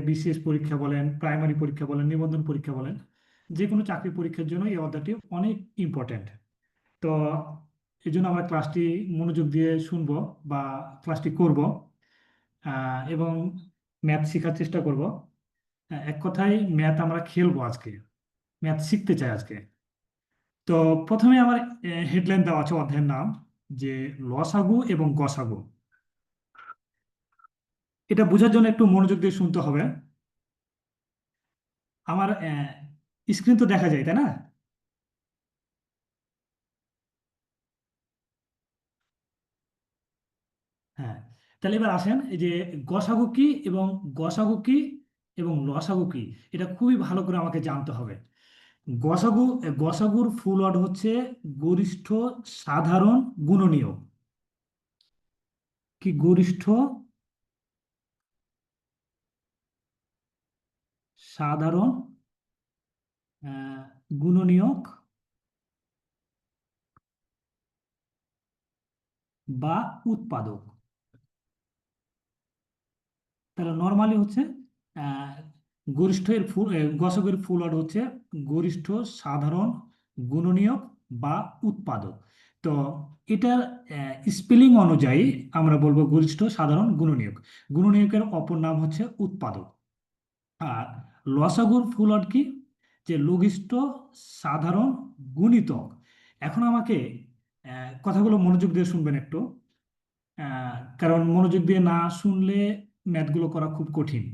BCS পরীক্ষা বলেন, primary পরীক্ষা বলেন, নিবন্ধন পরীক্ষা বলেন, যে কোনো চাকরি পরীক্ষার জন্য এই অধ্যায়টি অনেক ইম্পর্ট্যান্ট। তো এই জন্য আমরা ক্লাসটি মনোযোগ দিয়ে শুনবো বা ক্লাসটি করব, এবং ম্যাথ শেখার চেষ্টা করব। এক কথায় ম্যাথ আমরা খেলবো আজকে, ম্যাথ শিখতে চাই আজকে। তো প্রথমে আমার হেডলাইন দেওয়া আছে অধ্যায়ের নাম, যে লসাগু এবং গসাগু। এটা বোঝার জন্য একটু মনোযোগ দিয়ে শুনতে হবে। আমার স্ক্রিন তো দেখা যায়, তাই না? হ্যাঁ। তাহলে এবার আসেন, এই যে গসাগু কি এবং গসাগু কি এবং লসাগু কি, এটা খুবই ভালো করে আমাকে জানতে হবে। গসাগু, গসাগুর ফুল ওয়ার্ড হচ্ছে গরিষ্ঠ সাধারণ গুণনীয়ক। কি গরিষ্ঠ সাধারণ গুণনীয়ক বা উৎপাদক। তাহলে নর্মালি হচ্ছে আহ, গরিষ্ঠের ফুল, গসকের ফুল ওয়ার্ড হচ্ছে গরিষ্ঠ সাধারণ গুণনীয়ক বা উৎপাদক। তো এটার স্পেলিং অনুযায়ী আমরা বলবো গরিষ্ঠ সাধারণ গুণনীয়ক। গুণনীয়কের অপর নাম হচ্ছে উৎপাদক। আর লসাগুর ফুল ওয়ার্ড কি? যে লঘিষ্ঠ সাধারণ গুণিতক। এখন আমাকে কথাগুলো মনোযোগ দিয়ে শুনবেন একটু, কারণ মনোযোগ দিয়ে না শুনলে ম্যাথগুলো করা খুব কঠিন।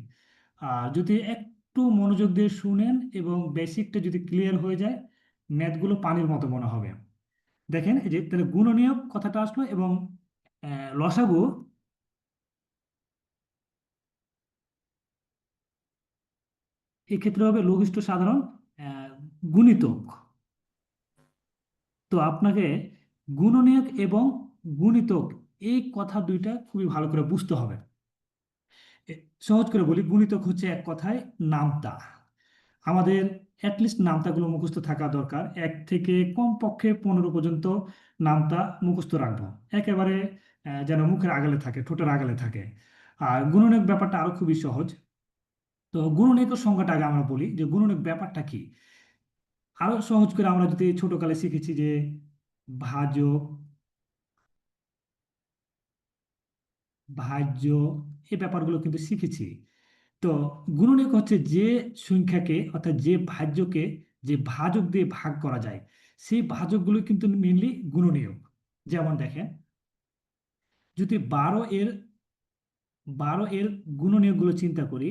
আর যদি একটু মনোযোগ দিয়ে শুনেন এবং বেসিকটা যদি ক্লিয়ার হয়ে যায়, ম্যাথগুলো পানির মতো মনে হবে। দেখেন, এই যে তাহলে গুণনীয়ক কথাটা আসলো, এবং লসাগু, এক্ষেত্রে হবে লঘিষ্ঠ সাধারণ আহ, গুণিতক। তো আপনাকে গুণনীয়ক এবং গুণিতক, এই কথা দুইটা খুবই ভালো করে বুঝতে হবে। সহজ করে বলি, গুণিতক হচ্ছে এক কথায় নামতা। আমাদের অ্যাটলিস্ট নামতাগুলো মুখস্থ থাকা দরকার, 1 থেকে কমপক্ষে 15 পর্যন্ত নামতা মুখস্থ রাখবো একেবারে, যেন মুখের আগালে থাকে, ঠোঁটের আগালে থাকে। আর গুণনীয়ক ব্যাপারটা আরো খুবই সহজ। তো গুণনীয়কের সংজ্ঞাটা আগে আমরা বলি, যে গুণনীয়ক ব্যাপারটা কি। আরো সহজ করে আমরা যদি ছোটকালে শিখেছি যে ভাজক, ভাজ্য, এই ব্যাপারগুলো কিন্তু শিখেছি। তো গুণনীয়ক হচ্ছে যে সংখ্যাকে, অর্থাৎ যে ভাজ্যকে যে ভাজক দিয়ে ভাগ করা যায়, সেই ভাজকগুলো কিন্তু মেনলি গুণনীয়ক। যেমন দেখেন, যদি 12 এর গুণনীয়কগুলো চিন্তা করি,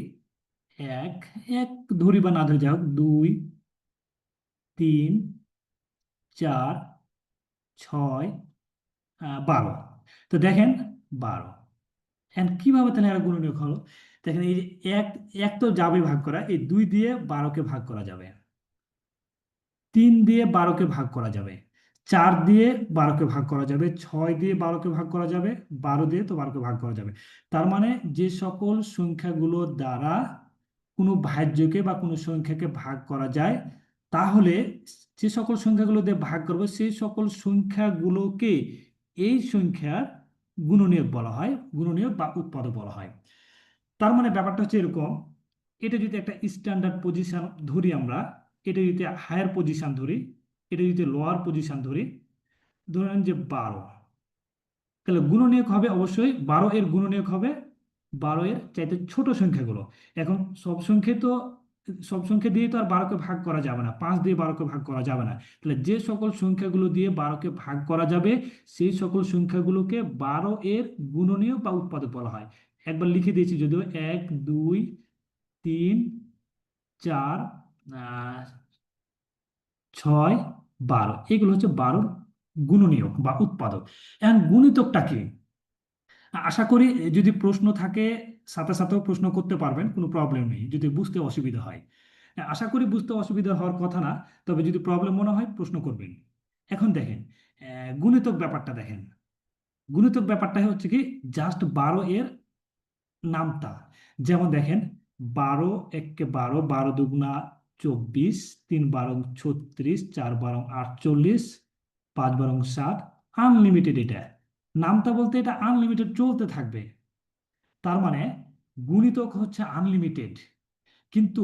এক এক ধরি বা না ধরি, যাই হোক, 2, 3, 4, 6, 12। তো দেখেন, 12। এখন কিভাবে তাহলে এরা গুণনীয়ক হলো? দেখেন, এই যে এক, এক তো যাবে ভাগ করা, এই 2 দিয়ে 12কে ভাগ করা যাবে, 3 দিয়ে 12কে ভাগ করা যাবে, 4 দিয়ে 12কে ভাগ করা যাবে, 6 দিয়ে 12কে ভাগ করা যাবে, 12 দিয়ে তো 12কে ভাগ করা যাবে। তার মানে যে সকল সংখ্যাগুলো দ্বারা কোনো ভাজ্যকে বা কোনো সংখ্যাকে ভাগ করা যায়, তাহলে যে সকল সংখ্যাগুলো দিয়ে ভাগ করবো সেই সকল সংখ্যাগুলোকে এই সংখ্যার গুণনীয়ক বলা হয়, গুণনীয়ক বা উৎপাদক বলা হয়। তার মানে ব্যাপারটা হচ্ছে এরকম, এটা যদি একটা স্ট্যান্ডার্ড পজিশন ধরি আমরা, এটা যদি হায়ার পজিশন ধরি, এটা যদি লোয়ার পজিশন ধরি, ধরেন যে 12, তাহলে গুণনীয়ক হবে অবশ্যই 12 এর গুণনীয়ক হবে 12 এর চাইতে ছোট সংখ্যাগুলো। এখন সব সংখ্যা তো, সব সংখ্যা দিয়ে তো আর 12কে ভাগ করা যাবে না, 5 দিয়ে 12কে ভাগ করা যাবে না। তাহলে যে সকল সংখ্যাগুলো দিয়ে 12কে ভাগ করা যাবে, সেই সকল সংখ্যাগুলোকে 12 এর গুণনীয়ক বা উৎপাদক বলা হয়। একবার লিখে দিয়েছি যদিও, 1, 2, 3, 4, 6, 12, এগুলো হচ্ছে 12 গুণনীয়ক বা উৎপাদক। এখন গুণিতকটা কি? আশা করি যদি প্রশ্ন থাকে, সাথে সাথেও প্রশ্ন করতে পারবেন, কোনো প্রবলেম নেই যদি বুঝতে অসুবিধা হয়। আশা করি বুঝতে অসুবিধা হওয়ার কথা না, তবে যদি প্রবলেম মনে হয় প্রশ্ন করবেন। এখন দেখেন, গুণিতক ব্যাপারটা দেখেন। গুণিতক ব্যাপারটা হচ্ছে কি, জাস্ট 12 এর নামতা। যেমন দেখেন, 12 × 1 = 12, 12 × 2 = 24, 3 × 12 = 36, 4 × 12 = 48, 5 × 12 = 60। আনলিমিটেড এটা। নামতা বলতে এটা আনলিমিটেড চলতে থাকবে। তার মানে গুণিতক হচ্ছে আনলিমিটেড, কিন্তু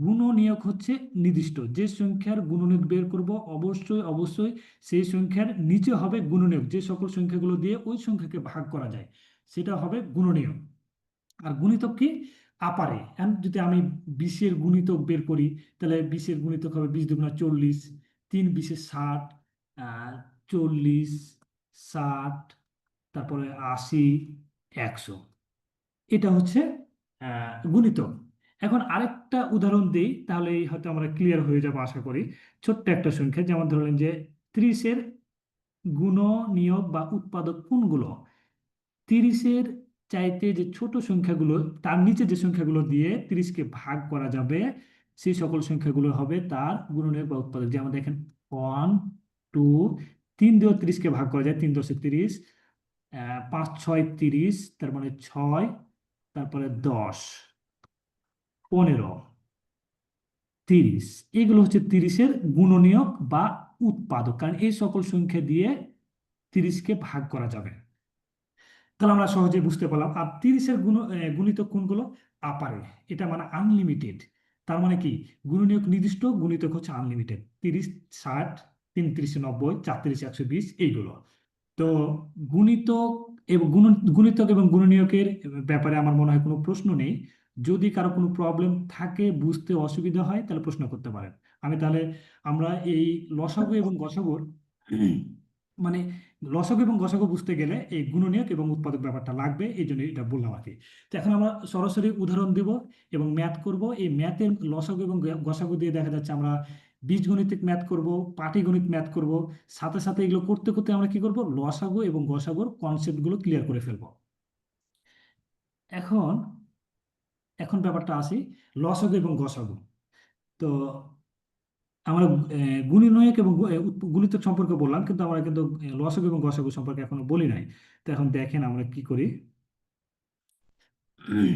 গুণনীয়ক হচ্ছে নির্দিষ্ট। যে সংখ্যার গুণনীয়ক বের করব অবশ্যই অবশ্যই সেই সংখ্যার নিচে হবে গুণনীয়ক, যে সকল সংখ্যাগুলো দিয়ে ওই সংখ্যাকে ভাগ করা যায় সেটা হবে গুণনীয়ক। আর গুণিতক কি? আপারে। এখন যদি আমি 20-এর গুণিতক বের করি, তাহলে 20-এর গুণিতক হবে 20 × 40, 3 × 20 = 60, 40, 60, তারপরে 80, 100। এটা হচ্ছে গুণিতক। এখন আরেকটা উদাহরণ দিই, তাহলে হয়তো আমরা ক্লিয়ার হয়ে যাবো আশা করি। ছোট্ট একটা সংখ্যা, যেমন ধরলেন যে 30-এর গুণনীয়ক বা উৎপাদক কোনগুলো? 30-এর চাইতে যে ছোট সংখ্যাগুলো, তার নিচে যে সংখ্যাগুলো দিয়ে 30-কে ভাগ করা যাবে, সেই সকল সংখ্যাগুলো হবে তার গুণনীয়ক বা উৎপাদক। যেমন দেখেন 1, 2, 3 দিয়েও 30-কে ভাগ করা যায়, 3×10 = 30, 5×6 = 30, তার মানে 6, তারপরে 10, 15, 30। এগুলো হচ্ছে 30-এর গুণনীয়ক বা উৎপাদক, কারণ এই সকল সংখ্যা দিয়ে 30-কে ভাগ করা যাবে। তাহলে আমরা সহজে বুঝতে পারলাম। আর 30-এর গুণিতক কোনগুলো? আপারে। এটা মানে আনলিমিটেড। তার মানে কি? গুণনীয়ক নির্দিষ্ট, গুণিতক হচ্ছে আনলিমিটেড। 30, 60, 3 × 30 = 90, 4 × 30 = 120, এইগুলো। তো গুণিতক এবং গুণিতক এবং গুণনীয়কের ব্যাপারে আমার মনে হয় কোনো প্রশ্ন নেই। যদি কারো কোনো প্রবলেম থাকে, বুঝতে অসুবিধা হয়, তাহলে প্রশ্ন করতে পারেন। আমি তাহলে আমরা এই লসাগু এবং গসাগুর মানে লসাগু এবং গসাগু বুঝতে গেলে এই গুণনীয়ক এবং উৎপাদক ব্যাপারটা লাগবে, এই জন্য এটা বললাম আর কি। তো এখন আমরা সরাসরি উদাহরণ দিব এবং ম্যাথ করব। এই ম্যাথের লসাগু এবং গসাগু দিয়ে দেখা যাচ্ছে আমরা বীজগণিতিক ম্যাথ করব, পাটিগণিত ম্যাথ করব। সাথে সাথে এগুলো করতে করতে আমরা কি করব? লসাগু এবং গসাগুর কনসেপ্টগুলো ক্লিয়ার করে ফেলবো। এখন এখন ব্যাপারটা আসি লসাগু এবং গসাগু। তো আমরা গুণনীয়ক এবং গুণিতক সম্পর্কে বললাম, কিন্তু আমরা কিন্তু লসাগু এবং গসাগু সম্পর্কে এখনো বলি নাই। তো এখন দেখেন আমরা কি করি। হুম,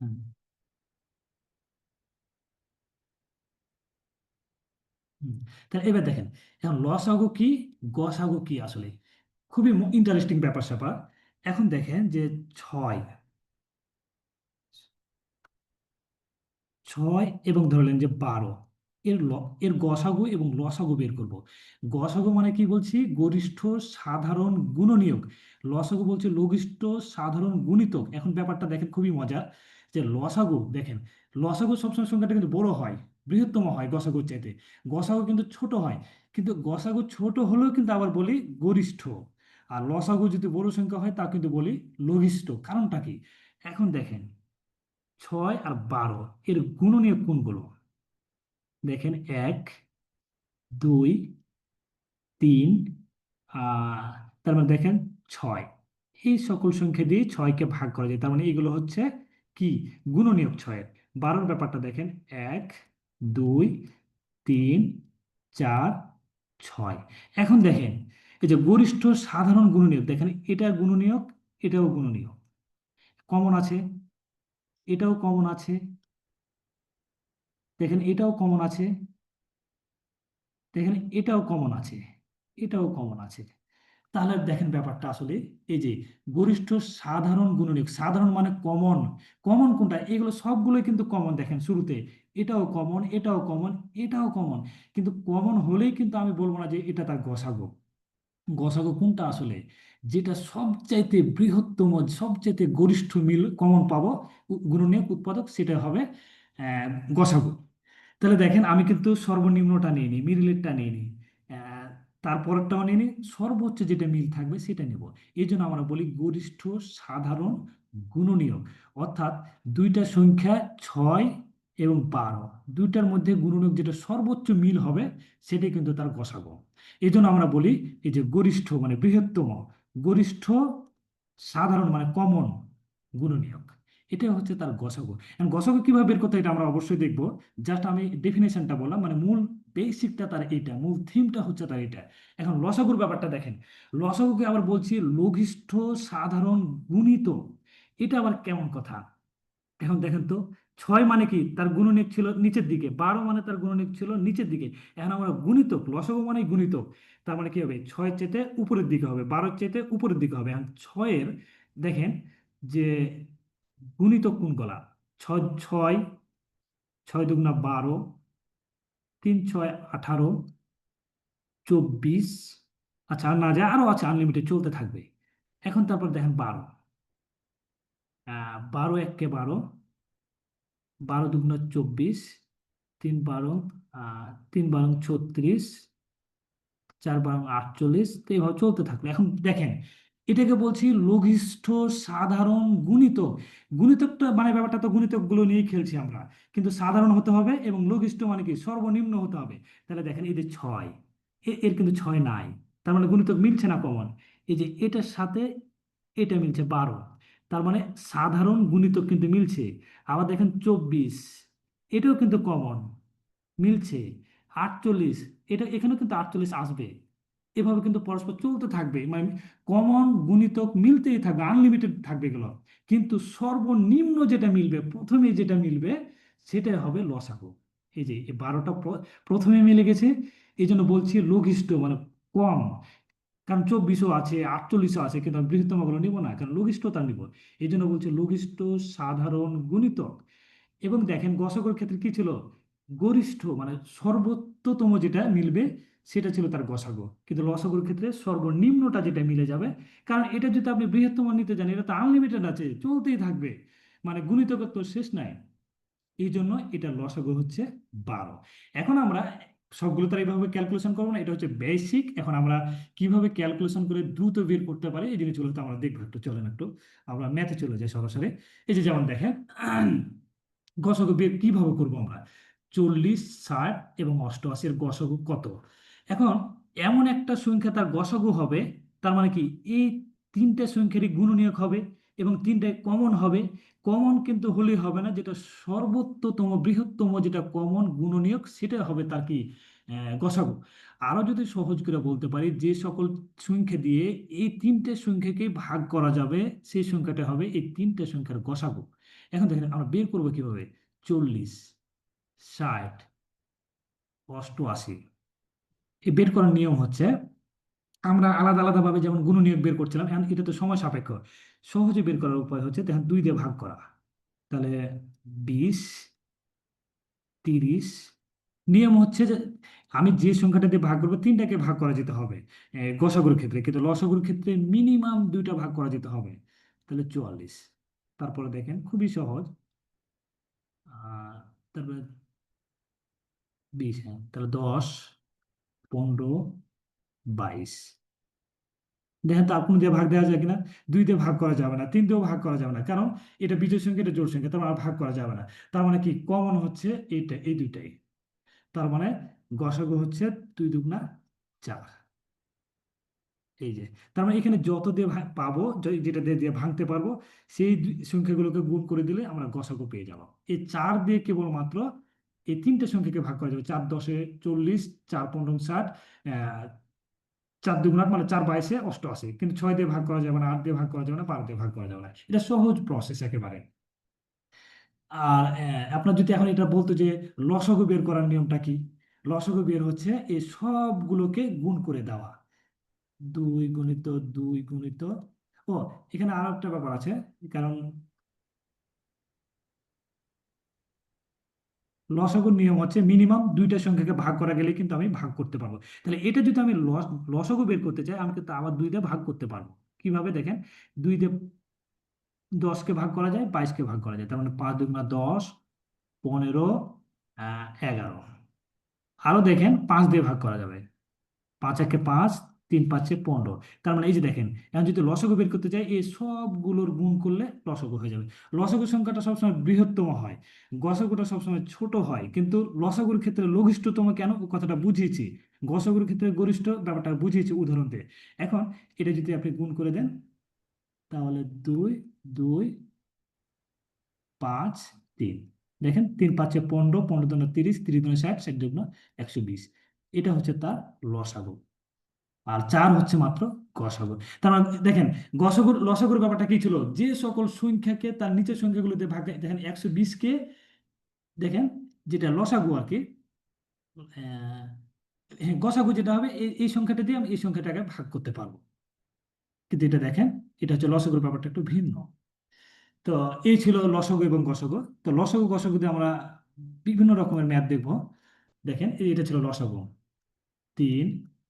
হুম। তাহলে এবার দেখেন, এখন লসাগু কি, গসাগু কি আসলে, খুবই ইন্টারেস্টিং ব্যাপার স্যাপার। এখন দেখেন যে 6, 6 এবং ধরলেন যে 12, এর গসাগু এবং লসাগু বের করব। গসাগু মানে কি বলছি? গরিষ্ঠ সাধারণ গুণনীয়ক। লসাগু বলছে লঘিষ্ঠ সাধারণ গুণিতক। এখন ব্যাপারটা দেখেন খুবই মজার, যে লসাগু দেখেন, লসাগু সবসময় সংখ্যাটা কিন্তু বড় হয়, বৃহত্তম হয় গসাগুর চাইতে। গসাগু কিন্তু ছোট হয়, কিন্তু গসাগু ছোট হলেও কিন্তু আবার বলি গরিষ্ঠ। আর লসাগু যদি বড় সংখ্যা হয় তা কিন্তু বলি লঘিষ্ঠ। কারণটা কি? এখন দেখেন 6 আর 12 এর গুণনীয়ক কোনগুলো? দেখেন 1, 2, 3, আহ তার মানে দেখেন 6। এই সকল সংখ্যা দিয়ে 6-কে ভাগ করা যায়, তার মানে এগুলো হচ্ছে কি? গুণনীয়ক 6-এর। 12-র ব্যাপারটা দেখেন 1, 2, 3, 4, 6। এখন দেখেন এই যে গরিষ্ঠ সাধারণ গুণনীয়ক, দেখেন এটা গুণনীয়ক, এটাও গুণনীয়ক, কমন আছে, এটাও কমন আছে, দেখেন এটাও কমন আছে, দেখেন এটাও কমন আছে, এটাও কমন আছে। তাহলে দেখেন ব্যাপারটা আসলে এই যে গরিষ্ঠ সাধারণ গুণনীয়ক, সাধারণ মানে কমন। কমন কোনটা? এগুলো সবগুলোই কিন্তু কমন। দেখেন শুরুতে এটাও কমন, এটাও কমন, এটাও কমন। কিন্তু কমন হলেই কিন্তু আমি বলবো না যে এটা তার গসাগু। গসাগু কোনটা আসলে? যেটা সবচাইতে বৃহত্তম, সবচাইতে গরিষ্ঠ মিল কমন পাবো, গুণনীয়ক উৎপাদক, সেটা হবে আহ, গসাগু। তাহলে দেখেন আমি কিন্তু সর্বনিম্নটা নিইনি, মিডিলেরটা নিইনি, আহ, তারপরেরটাও নিইনি, সর্বোচ্চ যেটা মিল থাকবে সেটা নেব। এই জন্য আমরা বলি গরিষ্ঠ সাধারণ গুণনীয়ক। অর্থাৎ দুইটা সংখ্যা 6 এবং 12, দুইটার মধ্যে গুণনীয়ক যেটা সর্বোচ্চ মিল হবে সেটাই কিন্তু তার গসাগু। এই জন্য আমরা বলি এই যে গরিষ্ঠ মানে বৃহত্তম, গরিষ্ঠ সাধারণ মানে কমন গুণনীয়ক, এটা হচ্ছে তার গসাগু। এখন গসাগু কিভাবে বের করতে হয় এটা আমরা অবশ্যই দেখব। জাস্ট আমি ডেফিনেশনটা বললাম, মানে মূল বেসিকটা তার এইটা, মূল থিমটা হচ্ছে তার এটা। এখন লসাগুর ব্যাপারটা দেখেন, লসাগুকে আবার বলছি লঘিষ্ঠ সাধারণ গুণিত। এটা আবার কেমন কথা? এখন দেখেন তো, ছয় মানে কি, তার গুণনীয়ক ছিল নিচের দিকে, 12 মানে তার গুণনীয়ক ছিল নিচের দিকে। এখন আমরা গুণিতক, লসাগু মানে গুণিতক, তার মানে কি হবে, ছয়ের চেতে উপরের দিকে হবে, 12-এর চেতে উপরের দিকে হবে। এখন ছয়ের দেখেন যে গুণিতক কোনগুলা, ছয় ছয়, ছয় দুগুণা 12, 3 6 18, 24, আচ্ছা আর না যায়, আরো আছে আনলিমিটেড চলতে থাকবে। এখন তারপর দেখেন 12, 12 এককে 12, 12 দুগুণা 24, 3 12, 3 12 36, 4 12 48, তো এইভাবে চলতে থাকলো। এখন দেখেন এটাকে বলছি লঘিষ্ঠ সাধারণ গুণিতক। গুণিতকটা মানে ব্যাপারটা তো গুণিতকগুলো নিয়েই খেলছি আমরা, কিন্তু সাধারণ হতে হবে এবং লঘিষ্ঠ মানে কি সর্বনিম্ন হতে হবে। তাহলে দেখেন এই যে ছয়, এর কিন্তু ছয় নাই, তার মানে গুণিতক মিলছে না কমন। এই যে এটার সাথে এটা মিলছে 12, তার মানে সাধারণ গুণিতক কিন্তু মিলছে। আবার দেখেন 24, এটাও কিন্তু কমন মিলছে। 48, এটা এখানেও কিন্তু 48 আসবে। এভাবে কিন্তু পরস্পর চলতে থাকবে, মানে কমন গুণিতক মিলতেই থাকবে, আনলিমিটেড থাকবে এগুলো। কিন্তু সর্বনিম্ন যেটা মিলবে, প্রথমে যেটা মিলবে সেটাই হবে লসাগু। এই যে এই 12টা প্রথমে মিলে গেছে, এই জন্য বলছি লঘিষ্ঠ মানে কম। কারণ 24ও আছে, 48ও আছে, কিন্তু আমি বৃহত্তম গুলো নিব না, কারণ লঘিষ্ঠ তার নিব। এই জন্য বলছি লঘিষ্ঠ সাধারণ গুণিতক। এবং দেখেন গসকের ক্ষেত্রে কি ছিল, গরিষ্ঠ মানে সর্বোচ্চতম যেটা মিলবে সেটা ছিল তার গসাগু। কিন্তু লসাগুর ক্ষেত্রে সর্বনিম্নটা যেটা মিলে যাবে, কারণ এটা যদি আপনি বৃহত্তম নিতে যান এটা তো আনলিমিটেড আছে, চলতেই থাকবে, মানে গুণিতকের তো শেষ নাই। এই জন্য এটা লসাগু হচ্ছে 12। এখন আমরা সবগুলো তো আর এইভাবে ক্যালকুলেশন করবো না, এটা হচ্ছে বেসিক। এখন আমরা কিভাবে ক্যালকুলেশন করে দ্রুত বের করতে পারি এই জিনিসগুলো তো আমরা দেখবো একটু, চলেন একটু আমরা ম্যাথে চলে যাই সরাসরি। এই যে যেমন দেখেন গসক বের কিভাবে করবো আমরা, 40 60 এবং 88 এর গসগু কত। এখন এমন একটা সংখ্যা তার গসগু হবে, তার মানে কি এই তিনটে সংখ্যারই গুণনীয়ক হবে এবং তিনটে কমন হবে। কমন কিন্তু হলেই হবে না, যেটা সর্বোচ্চতম বৃহত্তম যেটা কমন গুণনীয়ক সেটা হবে তার কি, গসাগু। আরো যদি সহজ করে বলতে পারি, যে সকল সংখ্যা দিয়ে এই তিনটে সংখ্যাকে ভাগ করা যাবে সেই সংখ্যাটা হবে এই তিনটে সংখ্যার গসাগু। এখন দেখেন আমরা বের করবো কিভাবে, 40 60 88, এই বের করার নিয়ম হচ্ছে আমরা আলাদা আলাদা ভাবে যেমন গুণনীয়ক বের করছিলাম, এখন এটা তো সময় সাপেক্ষ। সহজে বের করার উপায় হচ্ছে দেখেন 2 দিয়ে ভাগ করা, তাহলে 20 30। নিয়ম হচ্ছে যে আমি যে সংখ্যাটা দিয়ে ভাগ করবো তিনটাকে ভাগ করা যেতে হবে গসাগুর ক্ষেত্রে, কিন্তু লসাগুর ক্ষেত্রে মিনিমাম দুইটা ভাগ করা যেতে হবে। তাহলে 44। তারপরে দেখেন খুবই সহজ, তারপরে 20, হ্যাঁ তাহলে 10 15 22। দেখেন তো আর কোনো দিয়ে ভাগ দেওয়া যায় কিনা, 2 দিয়ে ভাগ করা যাবে না, 3 দিয়েও ভাগ করা যাবে না, কারণ এটা বিজোড় সংখ্যা এটা জোড় সংখ্যা, তার মানে আর ভাগ করা যাবে না। তার মানে কি কমন হচ্ছে এইটা, এই দুইটাই। তার মানে গসাগু হচ্ছে 2 দুগুণা 4। এই যে তার মানে এখানে যত দিয়ে পাবো, যেটা দিয়ে দিয়ে ভাঙতে পারবো সেই সংখ্যাগুলোকে গুণ করে দিলে আমরা গসাগু পেয়ে যাব। এই 4 দিয়ে কেবলমাত্র এই তিনটে সংখ্যাকে ভাগ করা যাবে, 4 10 40, 4 15 60, 4 দুগুণ 8 মানে 4 22 88, কিন্তু 6 দিয়ে ভাগ করা যাবে না, 8 দিয়ে ভাগ করা যাবে না, 12 দিয়ে ভাগ করা যাবে না। এটা সহজ প্রসেস একেবারে। আর আপনার যদি এখন এটা বলতো যে লসাগু বের করার নিয়মটা কি, লসাগু বের হচ্ছে এই সবগুলোকে গুণ করে দেওয়া, 2 গুণিত 2 গুণিত, ও এখানে আরো একটা ব্যাপার আছে, কারণ লসাগুর নিয়ম হচ্ছে মিনিমাম দুইটা সংখ্যাকে ভাগ করা গেলে কিন্তু আমি ভাগ করতে পারবো। তাহলে এটা যদি আমি লসাগু বের করতে চাই আমি কিন্তু আবার 2 দিয়ে ভাগ করতে পারবো। কিভাবে দেখেন, 2 দিয়ে 10কে ভাগ করা যায়, 22কে ভাগ করা যায়, তার মানে 5 দুগুণা 10, 15, 11। আরো দেখেন 5 দিয়ে ভাগ করা যাবে, 5 একে 5, 3 5 15। তার মানে এই যে দেখেন, এখন যদি লসাগু বের করতে চাই এই সবগুলোর গুণ করলে লসাগু হয়ে যাবে। লসাগু সংখ্যাটা সবসময় বৃহত্তম হয়, গসাগুটা সবসময় ছোট হয়, কিন্তু লসাগুর ক্ষেত্রে লঘিষ্ঠতম কেন ও কথাটা বুঝিয়েছি, গসাগুর ক্ষেত্রে গরিষ্ঠ ব্যাপারটা বুঝিয়েছি উদাহরণ দিয়ে। এখন এটা যদি আপনি গুণ করে দেন তাহলে 2 2 5 3, দেখেন 3 5 15, 15 দুগুণা 30, 30 দুগুণা 60, 60 দুগুণা 120। এটা হচ্ছে তার লসাগু। আর 4 হচ্ছে মাত্র গসাগু। তার মানে দেখেন গসাগুর লসাগুর ব্যাপারটা কি ছিল, যে সকল সংখ্যাকে তার নিচের সংখ্যাগুলোতে ভাগ, দেখেন 120কে দেখেন যেটা লসাগু আর কি, হ্যাঁ গসাগু যেটা হবে এই সংখ্যাটা দিয়ে আমি এই সংখ্যাটাকে ভাগ করতে পারবো। কিন্তু এটা দেখেন, এটা হচ্ছে লসাগুর ব্যাপারটা একটু ভিন্ন। তো এই ছিল লসাগু এবং গসাগু। তো লসাগু গসাগু দিয়ে আমরা বিভিন্ন রকমের ম্যাথ দেখবো। দেখেন এটা ছিল লসাগু 3,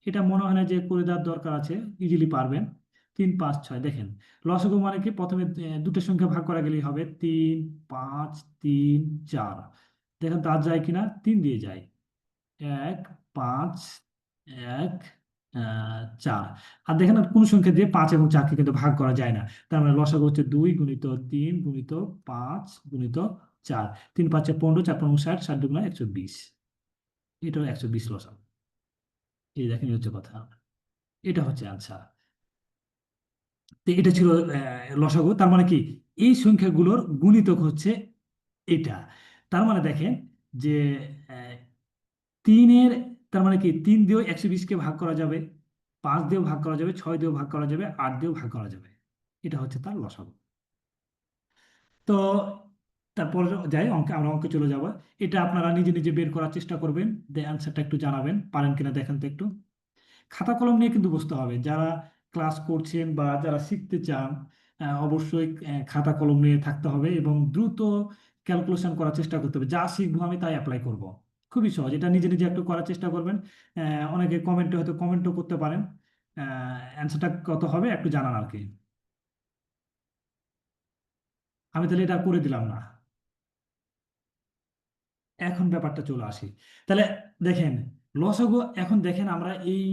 এটা মনে হয় না যে করে দেওয়ার দরকার আছে, ইজিলি পারবেন। 3 5 6, দেখেন লসাগু মানে কি, প্রথমে দুটো সংখ্যা ভাগ করা গেলেই হবে, 3 5 3 4। দেখেন তার যায় কিনা, 3 দিয়ে যায়, 1 5 1 4। আর দেখেন আর কোন সংখ্যা দিয়ে 5 এবং 4কে কিন্তু ভাগ করা যায় না। তার মানে লসাগু হচ্ছে 2 × 3 × 5 × 4। 3 5 15, 4 15 60, 60 × 120। এটা হলো 120 লসাগু। এই দেখেন এই হচ্ছে কথা, এটা হচ্ছে আনসার। তো এটা ছিল লসাগু। তার মানে কি, এই সংখ্যাগুলোর গুণিতক হচ্ছে এটা। তার মানে দেখেন যে আহ, তিনের, তার মানে কি 3 দিয়েও 120কে ভাগ করা যাবে, 5 দিয়েও ভাগ করা যাবে, 6 দিয়েও ভাগ করা যাবে, 8 দিয়েও ভাগ করা যাবে। এটা হচ্ছে তার লসাগু। তো তারপর যাই অঙ্কে, আমরা অঙ্কে চলে যাব। এটা আপনারা নিজে নিজে বের করার চেষ্টা করবেন, অ্যান্সারটা একটু জানাবেন, পারেন কিনা দেখেন তো একটু। খাতা কলম নিয়ে কিন্তু বুঝতে হবে, যারা ক্লাস করছেন বা যারা শিখতে চান, অবশ্যই খাতা কলম নিয়ে থাকতে হবে এবং দ্রুত ক্যালকুলেশন করার চেষ্টা করতে হবে। যা শিখবো আমি তাই অ্যাপ্লাই করব। খুবই সহজ, এটা নিজে নিজে একটু করার চেষ্টা করবেন। অনেকে কমেন্টে হয়তো কমেন্টও করতে পারেন, অ্যান্সারটা কত হবে একটু জানান আর কি। আমি তাহলে এটা করে দিলাম না। এখন ব্যাপারটা চলে আসি তাহলে। দেখেন লসাগু, এখন দেখেন আমরা এই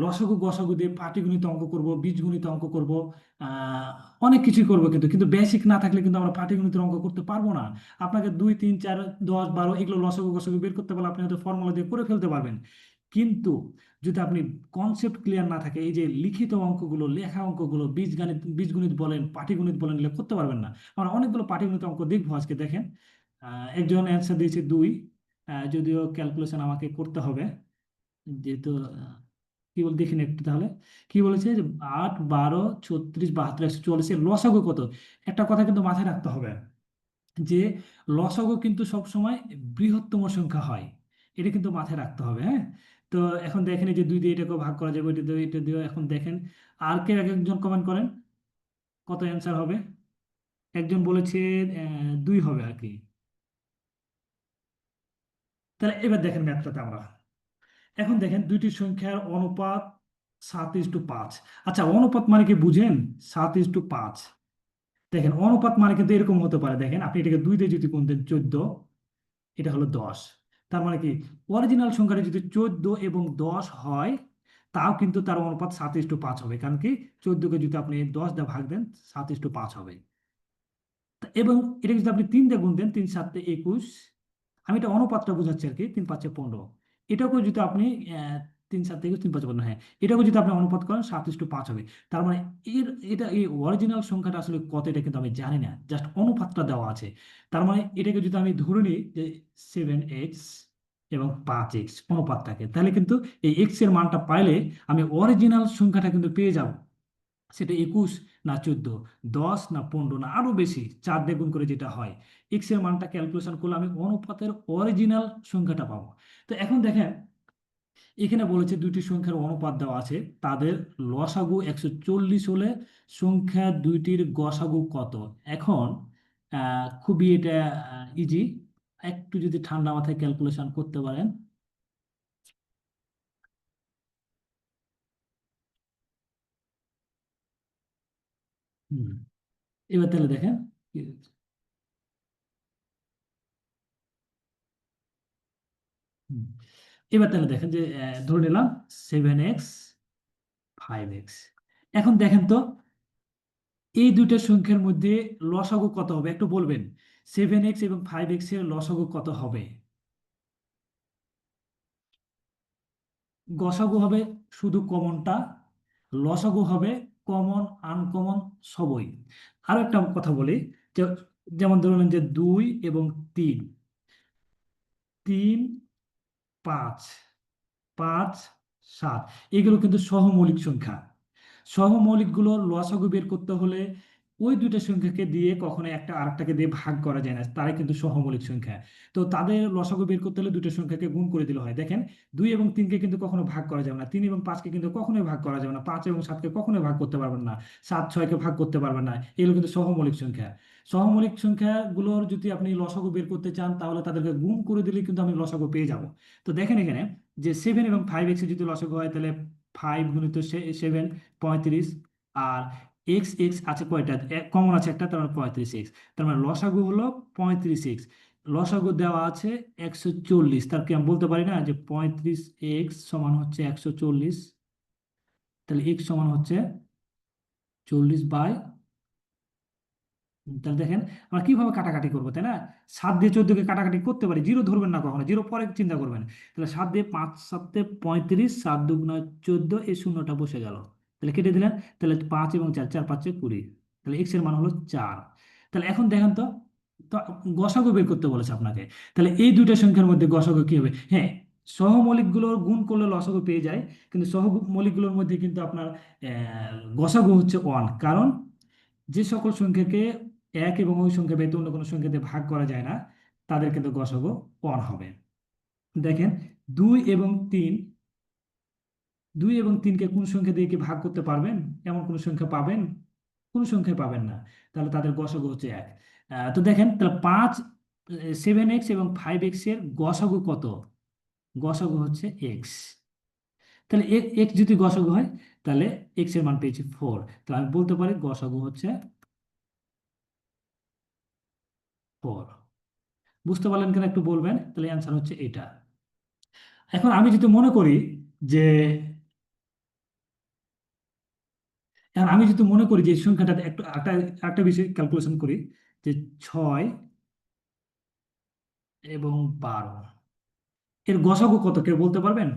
লসাগু গসাগু দিয়ে পাটিগণিত অঙ্ক করব, বীজগণিত অঙ্ক করব, আহ, অনেক কিছুই করব, কিন্তু কিন্তু বেসিক না থাকলে কিন্তু আমরা পাটিগণিতের অঙ্ক করতে পারবো না। আপনাকে 2 3 4 10 12 এগুলো লসাগু গসাগু বের করতে পারলে আপনি হয়তো ফর্মুলা দিয়ে করে ফেলতে পারবেন। কিন্তু যদি আপনি কনসেপ্ট ক্লিয়ার না থাকে, এই যে লিখিত অঙ্কগুলো, লেখা অঙ্কগুলো, বীজগণিত বলেন, পাটিগণিত বলেন, এগুলো করতে পারবেন না। আমরা অনেকগুলো পাটিগণিত অঙ্ক দেখবো আজকে। দেখেন একজন অ্যান্সার দিয়েছে 2, যদিও ক্যালকুলেশন আমাকে করতে হবে, যেহেতু কি বল দেখিনি একটু তাহলে। কি বলেছে যে 8 12 36 72 লসাগু কত। একটা কথা কিন্তু মাথায় রাখতে হবে যে লসাগু কিন্তু সব সময় বৃহত্তম সংখ্যা হয়, এটা কিন্তু মাথায় রাখতে হবে, হ্যাঁ। তো এখন দেখেন এই যে 2 দিয়ে এটাকে ভাগ করা যাবে, এটা দিয়ে এটা দিয়ে। এখন দেখেন আর কে, এক একজন কমেন্ট করেন কত অ্যান্সার হবে। একজন বলেছে 2 হবে আর কি। তাহলে এবার দেখেন ম্যাথটাতে আমরা, এখন দেখেন দুইটি সংখ্যার অনুপাত 7:5। আচ্ছা অনুপাত মানে কি বুঝেন? 7:5। দেখেন অনুপাত মানে কিন্তু এরকম হতে পারে, দেখেন আপনি এটাকে 2 দিয়ে যদি গুণ দেন 14, এটা হলো 10। তার মানে কি, অরিজিনাল সংখ্যাটা যদি 14 এবং 10 হয়, তাও কিন্তু তার অনুপাত 7:5 হবে। কারণ কি, 14কে যদি আপনি 10 দিয়ে ভাগ দেন, 7:5 হবে। এবং এটা যদি আপনি 3 দিয়ে গুণ দেন, 3 7 21। আমি এটা অনুপাতটা বোঝাচ্ছি আর কি, 3 5 15। এটাকেও যদি আপনি 3 7 21, 3 5 15, হ্যাঁ, এটাকে যদি আপনি অনুপাত করেন, 7:5 হবে। তার মানে এটা এই অরিজিনাল সংখ্যাটা আসলে কত, এটা কিন্তু আমি জানি না, জাস্ট অনুপাতটা দেওয়া আছে। তার মানে এটাকে যদি আমি ধরে নিই যে 7x এবং 5x অনুপাত থাকে, তাহলে কিন্তু এই এক্স এর মানটা পাইলে আমি অরিজিনাল সংখ্যাটা কিন্তু পেয়ে যাব। সেটা 21 না 14, 10 না 15 না আরো বেশি, 4 দিয়ে গুণ করে যেটা হয়, এক্স এর মানটা ক্যালকুলেশন করলে আমি অনুপাতের অরিজিনাল সংখ্যাটা পাবো। তো এখন দেখেন এখানে বলেছে দুইটি সংখ্যার অনুপাত দেওয়া আছে, তাদের লসাগু 140 হলে সংখ্যা দুইটির গসাগু কত। এখন খুবই এটা ইজি, একটু যদি ঠান্ডা মাথায় ক্যালকুলেশন করতে পারেন। হুম, এবার তাহলে দেখেন হুম, এবার তাহলে দেখেন যে ধরে নিলাম 7x 5x। এখন দেখেন তো এই দুইটা সংখ্যার মধ্যে লসাগু কত হবে একটু বলবেন। 7x এবং 5x এর লসাগু কত হবে? গসাগু হবে শুধু কমনটা, লসাগু হবে কমন আনকমন সবই। আরো একটা কথা বলি, যে যেমন ধরুন যে 2 এবং 3, 3 5 5 7, এগুলো কিন্তু সহমৌলিক সংখ্যা। সহমৌলিকগুলোর লসাগু বের করতে হলে ওই দুইটা সংখ্যাকে দিয়ে কখনো একটা আরেকটাকে দিয়ে ভাগ করা যায় না, তারাই কিন্তু সহমৌলিক সংখ্যা। তো তাদের লসাগু বের করতে হলে দুটো সংখ্যাকে গুণ করে দিলে হয়। দেখেন 2 এবং 3কে কিন্তু কখনো ভাগ করা যাবে না, 3 এবং 5কে কিন্তু কখনোই ভাগ করা যাবে না, 5 এবং 7কে কখনোই ভাগ করতে পারবেন না, 7 6কে ভাগ করতে পারবেন না। এগুলো কিন্তু সহমৌলিক সংখ্যা। সহমৌলিক সংখ্যাগুলোর যদি আপনি লসাগু বের করতে চান তাহলে তাদেরকে গুণ করে দিলে কিন্তু আমি লসাগু পেয়ে যাব। তো দেখেন এখানে যে 7 এবং 5 এক্সের যদি লসাগু হয় তাহলে 5 × 7 35। আর এক্স এক্স আছে কয়টা, কমন আছে একটা, তার মানে 35 এক্স। তার মানে লসাগু হলো 35 এক্স। লসাগু দেওয়া আছে 140, তার কি আমি বলতে পারি না যে 35 এক্স সমান হচ্ছে 140? তাহলে এক্স সমান হচ্ছে 40/। তাহলে দেখেন আমরা কিভাবে কাটাকাটি করবো, তাই না? 7 দিয়ে 14কে কাটাকাটি করতে পারি, জিরো ধরবেন না কখনো, জিরো পরে চিন্তা করবেন। তাহলে 7 দিয়ে 5 7 35, 7 × 2 = 14, এই শূন্যটা বসে গেল। তাহলে কেটে দিলেন, তাহলে 5 এবং 4, 4 × 5 = 20। তাহলে এক্স এর মান হলো 4। তাহলে এখন দেখেন তো, তো গসাগু বের করতে বলেছে আপনাকে। তাহলে এই দুইটা সংখ্যার মধ্যে গসাগু কি হবে? হ্যাঁ, সহমৌলিকগুলোর গুণ করলে লসাগু পেয়ে যায়, কিন্তু সহমৌলিকগুলোর মধ্যে কিন্তু আপনার গসাগু হচ্ছে 1। কারণ যে সকল সংখ্যাকে এক এবং ওই সংখ্যা ব্যতীত অন্য কোনো সংখ্যাতে ভাগ করা যায় না, তাদের কিন্তু গসাগু 1 হবে। দেখেন 2 এবং 3, 2 এবং 3কে কোন সংখ্যা দিয়ে কি ভাগ করতে পারবেন? এমন কোন সংখ্যা পাবেন? কোন সংখ্যা পাবেন না। তাহলে তাদের গসাগু হচ্ছে 1। তো দেখেন তাহলে 7 x এবং 5 x এর গসাগু কত? গসাগু হচ্ছে এক্স। তাহলে এক্স যদি গসাগু হয় তাহলে এক্স এর মান পেয়েছি 4। তাহলে আমি বলতে পারি গসাগু হচ্ছে 4। বুঝতে পারলেন কিনা একটু বলবেন, তাহলে অ্যান্সার হচ্ছে এটা। এখন আমি যদি মনে করি যে, এখন আমি যদি মনে করি যে এই সংখ্যাটা একটু একটা একটা বিষয় ক্যালকুলেশন করি, যে 6 এবং 12 এর গসাগু কত, কেউ বলতে পারবেন?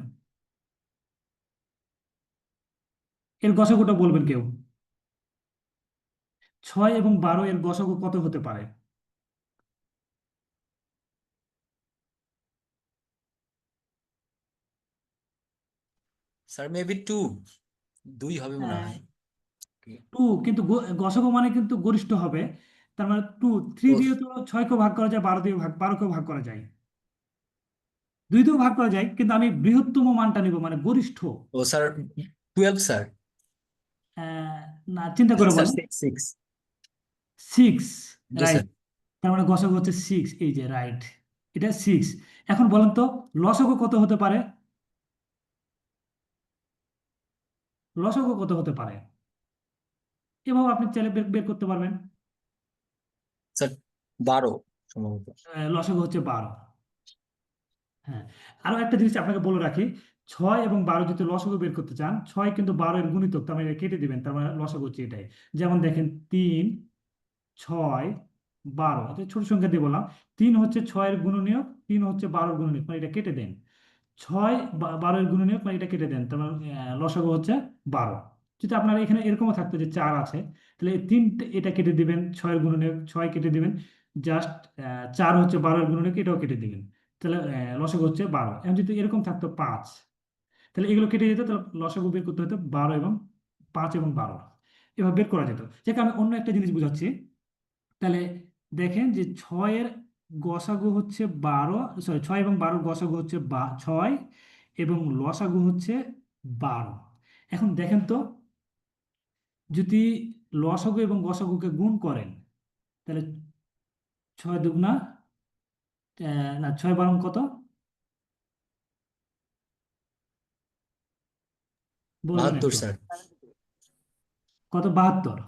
এর গসাগুটা বলবেন কেউ। 6 এবং 12 এর গসাগু কত হতে পারে? স্যার মেবি 2, 2 হবে মনে হয়। 2, কিন্তু গসাগু মানে কিন্তু গরিষ্ঠ হবে। তার মানে 2, 3 ও দিয়ে তো 6কেও ভাগ করা যায়, 12কেও ভাগ করা যায়, 2 দিয়েও ভাগ করা যায়, কিন্তু আমি বৃহত্তম মানটা নিব, মানে গরিষ্ঠ। ও স্যার 12 স্যার। আহ, না, চিন্তা করে স্যার বলেন। 6 6। 6, জি রাইট। স্যার। তার মানে গসাগু হচ্ছে 6, এই যে রাইট, এটা 6। এখন বলেন তো লসাগু কত হতে পারে? লসাগু কত হতে পারে? এভাবে আপনি চাইলে বের বের করতে পারবেন। স্যার 12 সম্ভবত। লসাগু হচ্ছে 12। হ্যাঁ, আরো একটা জিনিস আপনাকে বলে রাখি, 6 এবং 12 যদি লসাগু বের করতে চান, 6 কিন্তু 12 এর গুণিতক, তার মানে এটা কেটে দিবেন, তার মানে লসাগু হচ্ছে এটাই। যেমন দেখেন 3 6 12, এটা ছোট সংখ্যা দিয়ে বললাম। 3 হচ্ছে 6-এর গুণনীয়ক, 3 হচ্ছে 12-এর গুণনীয়ক, মানে এটা কেটে দেন। 6 12-এর গুণনীয়ক, মানে এটা কেটে দেন, তার মানে লসাগু হচ্ছে 12। যদি আপনার এখানে এরকমও থাকতো যে 4 আছে, তাহলে এই 3 এটা কেটে দিবেন, 6-এর গুণনীয়ক 6 কেটে দিবেন, জাস্ট 4 হচ্ছে 12-এর গুণনীয়ক, এটাও কেটে দিবেন। তাহলে লসাগু হচ্ছে 12। এখন যদি এরকম থাকতো 5, তাহলে এগুলো কেটে যেত, তাহলে লসাগু বের করতে হতো 5 এবং 12। এভাবে বের করা যেত। যাকে আমি অন্য একটা জিনিস বুঝাচ্ছি। তাহলে দেখেন যে 6 এর গসাগু হচ্ছে 12, সরি 6 এবং 12-এর গসাগু হচ্ছে 6 এবং লসাগু হচ্ছে 12। এখন দেখেন তো, যদি লসাগু এবং গসাগুকে গুণ করেন তাহলে 6 দুগুণা, না 6 12 কত বলবেন 72 একটু? স্যার। কত? 72।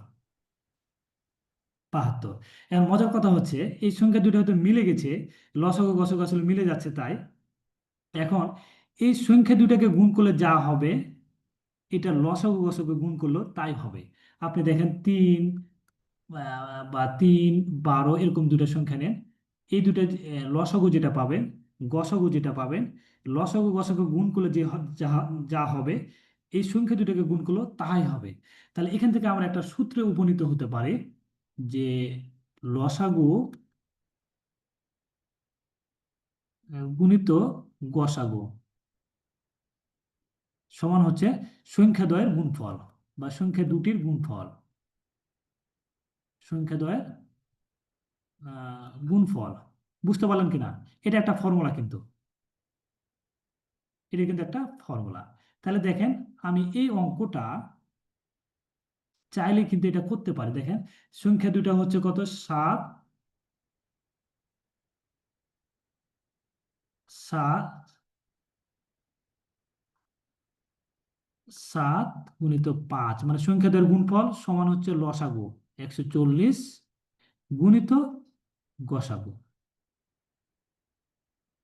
72। এখন মজার কথা হচ্ছে এই সংখ্যা দুটো হয়তো মিলে গেছে, লসাগু গসাগু আসলে মিলে যাচ্ছে, তাই এখন এই সংখ্যা দুটাকে গুণ করলে যা হবে, এটা লসাগু গসাগু গুণ করলেও তাই হবে। আপনি দেখেন 3 বা 3 12 এরকম দুটো সংখ্যা নেন, এই দুটো লসাগু যেটা পাবেন, গসাগু যেটা পাবেন, লসাগু গসাগু গুণ করলে যে যা যা হবে, এই সংখ্যা দুটোকে গুণ করলেও তাই হবে। তাহলে এখান থেকে আমরা একটা সূত্রে উপনীত হতে পারি যে লসাগু গুণিত গসাগু সমান হচ্ছে সংখ্যা দ্বয়ের গুণফল বা সংখ্যা দুটির গুণফল। সংখ্যাদ্বয়ের গুণফল। বুঝতে পারলেন কিনা? এটা একটা ফর্মুলা কিন্তু, এটা কিন্তু একটা ফর্মুলা। তাহলে দেখেন, আমি এই অঙ্কটা চাইলে কিন্তু এটা করতে পারি। দেখেন, সংখ্যা দুটা হচ্ছে কত, 7, 7, 7 গুণিত 5, মানে সংখ্যাদের গুণফল সমান হচ্ছে লসাগু 140 গুণিত গসাগু।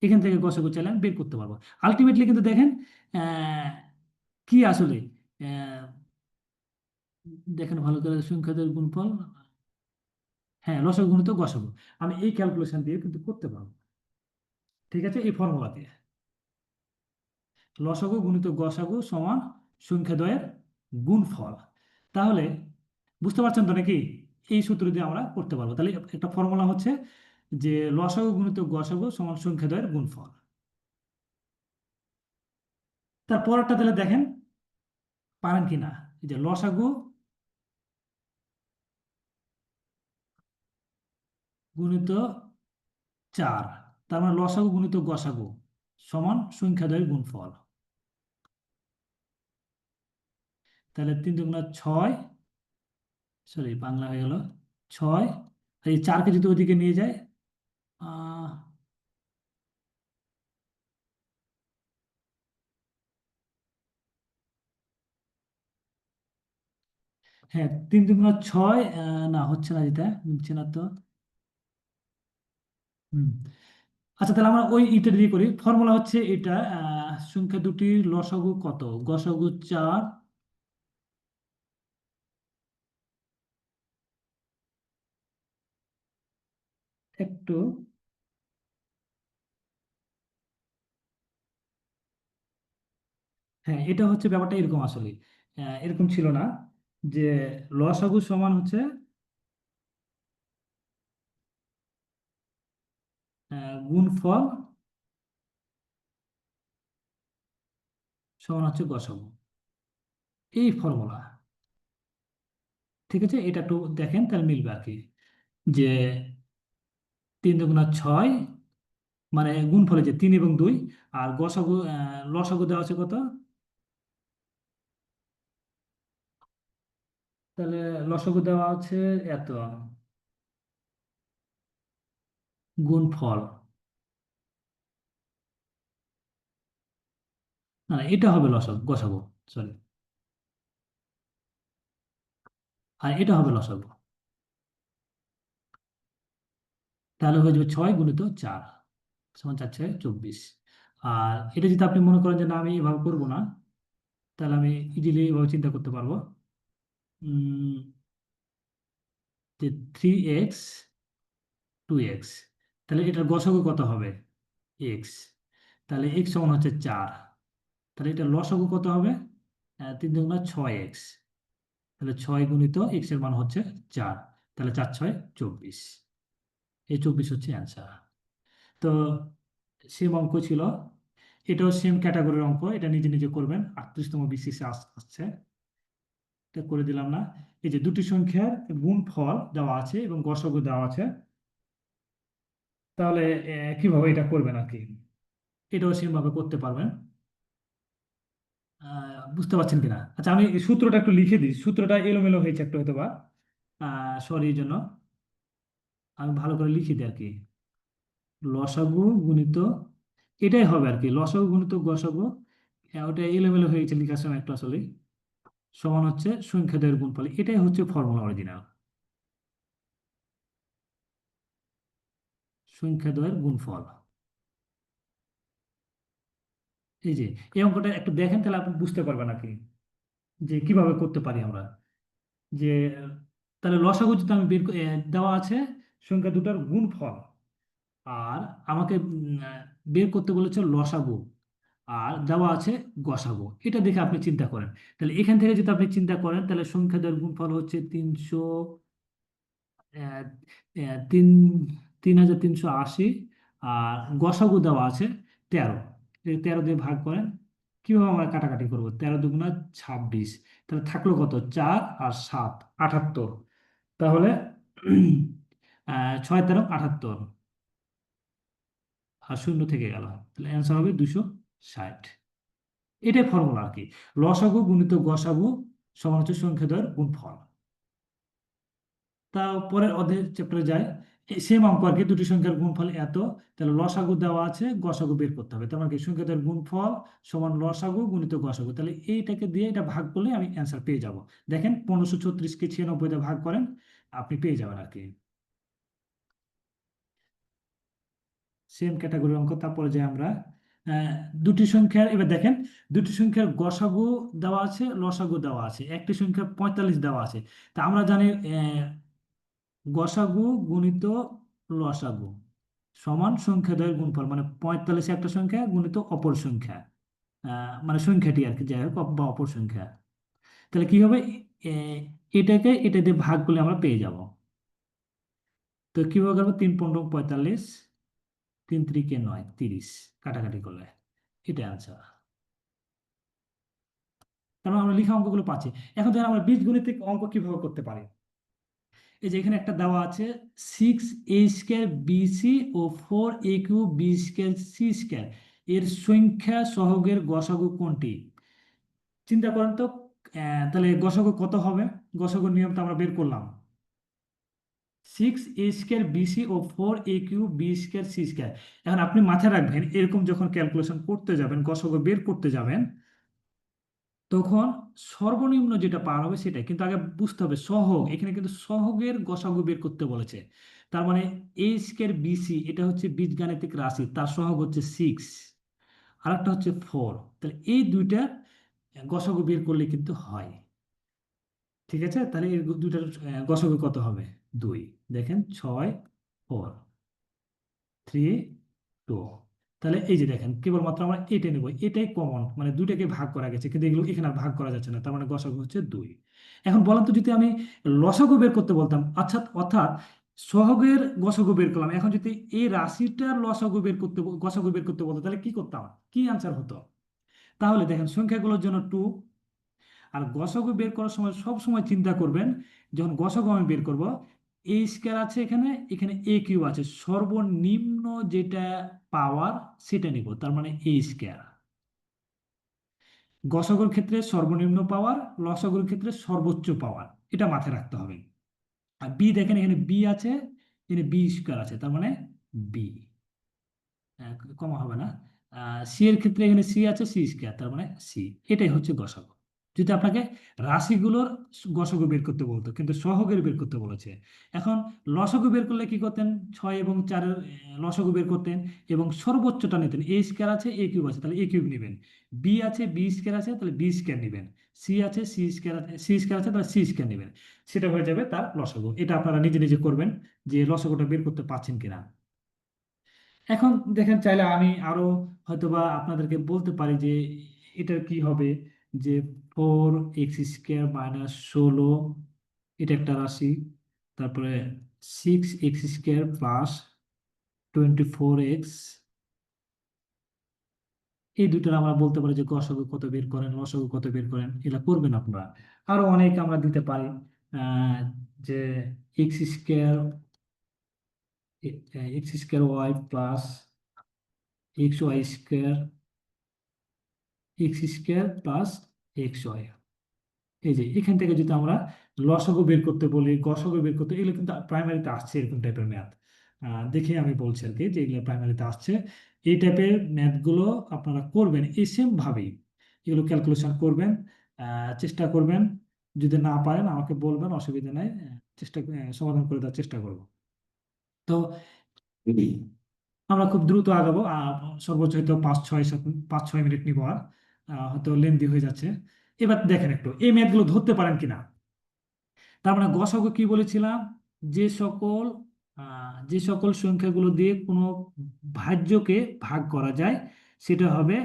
এখান থেকে গসাগু চাইলে আমি বের করতে পারবো। আলটিমেটলি কিন্তু দেখেন আহ, কি আসলে আহ, দেখেন ভালো করে, সংখ্যাদের গুণফল, হ্যাঁ লসাগু গুণিত গসাগু, আমি এই ক্যালকুলেশন দিয়ে কিন্তু করতে পারবো। ঠিক আছে, এই ফর্মুলা দিয়ে লসাগু গুণিত গসাগু সমান সংখ্যাদ্বয়ের গুণফল। তাহলে বুঝতে পারছেন তো নাকি? এই সূত্র দিয়ে আমরা করতে পারবো। তাহলে একটা ফর্মুলা হচ্ছে যে লসাগু গুণিত গসাগু সমান সংখ্যাদ্বয়ের গুণফল। তারপরটা তাহলে দেখেন পারেন কিনা। এই যে লসাগু গুণিত 4, তার মানে লসাগু গুণিত গসাগু সমান সংখ্যাদ্বয়ের গুণফল। তাহলে 3 দুগুণা 6, সরি বাংলা হয়ে গেল 6, আর এই 4কে যদি ওইদিকে নিয়ে যায়, আহ, হ্যাঁ 3 দুগুণা 6, না হচ্ছে না, যেটা মিলছে না তো। হুম, আচ্ছা তাহলে আমরা ওই ইটা দিয়ে করি। ফর্মুলা হচ্ছে এটা, সংখ্যা দুটির লসাগু কত, গসাগু 4, একটু, হ্যাঁ এটা হচ্ছে ব্যাপারটা এরকম আসলে, এরকম ছিল না যে লসাগু সমান হচ্ছে গুণফল সমান হচ্ছে গসাগু, এই ফর্মুলা। ঠিক আছে, এটা একটু দেখেন তাহলে মিলবে আর কি, যে 3 দুগুণা 6, মানে গুণফলে যে 3 এবং 2, আর গসাগু লসাগু দেওয়া আছে কত, তাহলে লসাগু দেওয়া আছে এত, গুণফল, না না, এটা হবে লসাগু গসাগু, সরি, আর এটা হবে লসাগু। তাহলে হয়ে যাবে 6 গুণিত 4 সমান 4×6 = 24। আর এটা যদি আপনি মনে করেন যে না আমি এভাবে করবো না, তাহলে আমি ইজিলি এভাবে চিন্তা করতে পারবো, উম, যে 3x 2x, তাহলে এটার গসাগু কত হবে, এক্স, তাহলে এক্স সমান হচ্ছে 4, তাহলে এটা লসাগু কত হবে, 3 দুগুণা 6x, তাহলে 6 গুণিত x এর মান হচ্ছে 4, তাহলে 4×6 = 24, এই 24 হচ্ছে অ্যান্সার। তো সেম অঙ্ক ছিল, এটাও সেম ক্যাটাগরির অঙ্ক, এটা নিজে নিজে করবেন, 38তম বিসিএসে আসছে, এটা করে দিলাম না। এই যে দুটি সংখ্যার গুণফল দেওয়া আছে এবং গসাগু দেওয়া আছে, তাহলে কিভাবে এটা করবেন আর কি, এটাও সেম ভাবে করতে পারবেন। বুঝতে পারছেন কিনা? আচ্ছা আমি এই সূত্রটা একটু লিখে দিই, সূত্রটা এলোমেলো হয়েছে একটু হয়তো বা, সরি এই জন্য আমি ভালো করে লিখে দিই আর কি। লসাগু গুণিত, এটাই হবে আর কি, লসাগু গুণিত গসাগু, ওটা এলোমেলো হয়ে গেছে লেখার সময় একটু আসলে, সমান হচ্ছে সংখ্যাদ্বয়ের গুণফল, এটাই হচ্ছে ফর্মুলা অরিজিনাল, সংখ্যাদ্বয়ের গুণফল। এই যে এই অঙ্কটা একটু দেখেন তাহলে আপনি বুঝতে পারবেন আর কি, যে কিভাবে করতে পারি আমরা, যে তাহলে লসাগু যদি আমি দেওয়া আছে সংখ্যা দুটার গুণফল, আর আমাকে বের করতে বলেছে লসাগু, আর দেওয়া আছে গসাগু, এটা দেখে আপনি চিন্তা করেন। তাহলে এখান থেকে যদি আপনি চিন্তা করেন, তাহলে সংখ্যাদের গুণফল হচ্ছে 300, আহ, তিন 3380, আর গসাগু দেওয়া আছে 13, এই 13 দিয়ে ভাগ করেন। কিভাবে আমরা কাটাকাটি করবো, 13 দুগুণা 26, তাহলে থাকলো কত, 4 আর 7 78, তাহলে ছয় তেরো 78, আর শূন্য থেকে গেল, তাহলে অ্যান্সার হবে 260। এটাই ফর্মুলা আর কি, লসাগু গুণিত গসাগু সমান হচ্ছে সংখ্যাদ্বয়ের গুণফল। তা পরের অধ্যায় চ্যাপ্টারে যায়, সেম অঙ্ক আর কি, দুটি সংখ্যার গুণফল এত, তাহলে লসাগু দেওয়া আছে, গসাগু বের করতে হবে। তার মানে কি সংখ্যাদের গুণফল সমান লসাগু গুণিত গসাগু, তাহলে এইটাকে দিয়ে এটা ভাগ করলে আমি অ্যান্সার পেয়ে যাব। দেখেন 1536কে 96 ভাগ করেন, আপনি পেয়ে যাবেন আর কি। সেম ক্যাটাগরির অঙ্ক। তারপরে যে আমরা আহ, দুটি সংখ্যার, এবার দেখেন দুটি সংখ্যার গসাগু দেওয়া আছে, লসাগু দেওয়া আছে, একটি সংখ্যার 45 দেওয়া আছে। তা আমরা জানি গসাগু গুণিত লসাগু সমান সংখ্যাদ্বয়ের গুণফল, মানে 45 একটা সংখ্যা গুণিত অপর সংখ্যা, মানে সংখ্যাটি আর কি, যাই হোক, বা অপর সংখ্যা। তাহলে কি হবে, এটাকে এটা দিয়ে ভাগ করলে আমরা পেয়ে যাব। তো কিভাবে করবো, 3 × 15 = 45, 3 × 3 = 9, 30, কাটাকাটি করলে এটা আনসার। তারপর আমরা লিখা অঙ্কগুলো পাচ্ছি। এখন ধর আমরা বীজগণিতিক অঙ্ক কিভাবে করতে পারি, এই যে এখানে একটা দেওয়া আছে 6a² bc ও 4a³ b² এর সংখ্যা সহগের গসাগু কোনটি? চিন্তা করেন তো, তাহলে গসাগু কত হবে? গসাগুর নিয়মটা আমরা বের করলাম, 6a² bc ও 4a³ b²c²। এখন আপনি মাথায় রাখবেন, এরকম যখন ক্যালকুলেশন করতে যাবেন, গসাগু বের করতে যাবেন, তখন সর্বনিম্ন যেটা পার হবে সেটাই, কিন্তু আগে বুঝতে হবে সহগ, এখানে কিন্তু সহগের গসাগু বের করতে বলেছে। তার মানে a²bc এটা হচ্ছে বীজগাণিতিক রাশি, তার সহগ হচ্ছে 6, আর একটা হচ্ছে 4, তাহলে এই দুইটা গসাগু বের করলে কিন্তু হয়। ঠিক আছে, তাহলে এই দুইটার গসাগু কত হবে? 2। দেখেন 6 4 3 2, তাহলে এই যে দেখেন কেবলমাত্র আমরা এটা নেব, এটাই কমন, মানে দুইটাকে ভাগ করা গেছে, কিন্তু এগুলো এখানে আর ভাগ করা যাচ্ছে না, তার মানে গসাগু হচ্ছে 2। এখন বলেন তো, যদি আমি লসাগু বের করতে বলতাম, আচ্ছা, অর্থাৎ সহগের গসাগু বের করলাম, এখন যদি এই রাশিটার লসাগু বের করতে গসাগু বের করতে বলতো, তাহলে কি করতাম, কি আনসার হতো? তাহলে দেখেন সংখ্যাগুলোর জন্য 2, আর গসাগু বের করার সময় সব সময় চিন্তা করবেন, যখন গসাগু আমি বের করব, a² আছে এখানে, এখানে a³ আছে, সর্বনিম্ন যেটা পাওয়ার সেটা নিব, তার মানে a²। গসাগুর ক্ষেত্রে সর্বনিম্ন পাওয়ার, লসাগুর ক্ষেত্রে সর্বোচ্চ পাওয়ার, এটা মাথায় রাখতে হবে। আর বি দেখেন, এখানে বি আছে, এখানে b² আছে, তার মানে বি, কমা হবে না। সি এর ক্ষেত্রে এখানে সি আছে, c², তার মানে সি। এটাই হচ্ছে গসাগু। যদি আপনাকে রাশিগুলোর গসাগু বের করতে বলতো, কিন্তু সহগের বের করতে বলেছে। এখন লসাগু বের করলে কি করতেন, 6 এবং 4-এর লসাগু বের করতেন, এবং সর্বোচ্চটা নিতেন, a² আছে, a³ আছে, তাহলে a³ নেবেন, বি আছে, b² আছে, তাহলে b² নেবেন, সি আছে, c² আছে, তাহলে c² নেবেন, সেটা হয়ে যাবে তার লসাগু। এটা আপনারা নিজে নিজে করবেন, যে লসাগুটা বের করতে পারছেন কিনা। এখন দেখেন, চাইলে আমি আরো হয়তোবা আপনাদেরকে বলতে পারি যে এটার কি হবে, যে 4x² - 16, এটা একটা রাশি, তারপরে 6x² + 24x, এই দুটোর আমরা বলতে পারি যে গসাগু কত বের করেন, লসাগু কত বের করেন, এগুলা করবেন আপনারা। আরো অনেক আমরা দিতে পারি, যে x² x² এই যে এখান থেকে যদি আমরা লসাগু বের করতে বলি, গসাগু বের করতে, এগুলো কিন্তু প্রাইমারিতে আসছে, এরকম টাইপের ম্যাথ দেখে আমি বলছি আর কি, যে এগুলো প্রাইমারিতে আসছে। এই টাইপের ম্যাথগুলো আপনারা করবেন, এই সেম ভাবেই এগুলো ক্যালকুলেশন করবেন, চেষ্টা করবেন। যদি না পারেন আমাকে বলবেন, অসুবিধা নাই, চেষ্টা সমাধান করে দেওয়ার চেষ্টা করব। তো আমরা খুব দ্রুত আগাবো, সর্বোচ্চ হয়তো 5-6 মিনিট নিবো, আর হয়তো লেন্দি হয়ে যাচ্ছে। এবার দেখেন একটু এই ম্যাথগুলো ধরতে পারেন কিনা। তার মানে গসাগু কি বলেছিলাম, যে সকল যে সকল সংখ্যাগুলো দিয়ে কোনো ভাজ্যকে ভাগ করা যায় সেটা হবে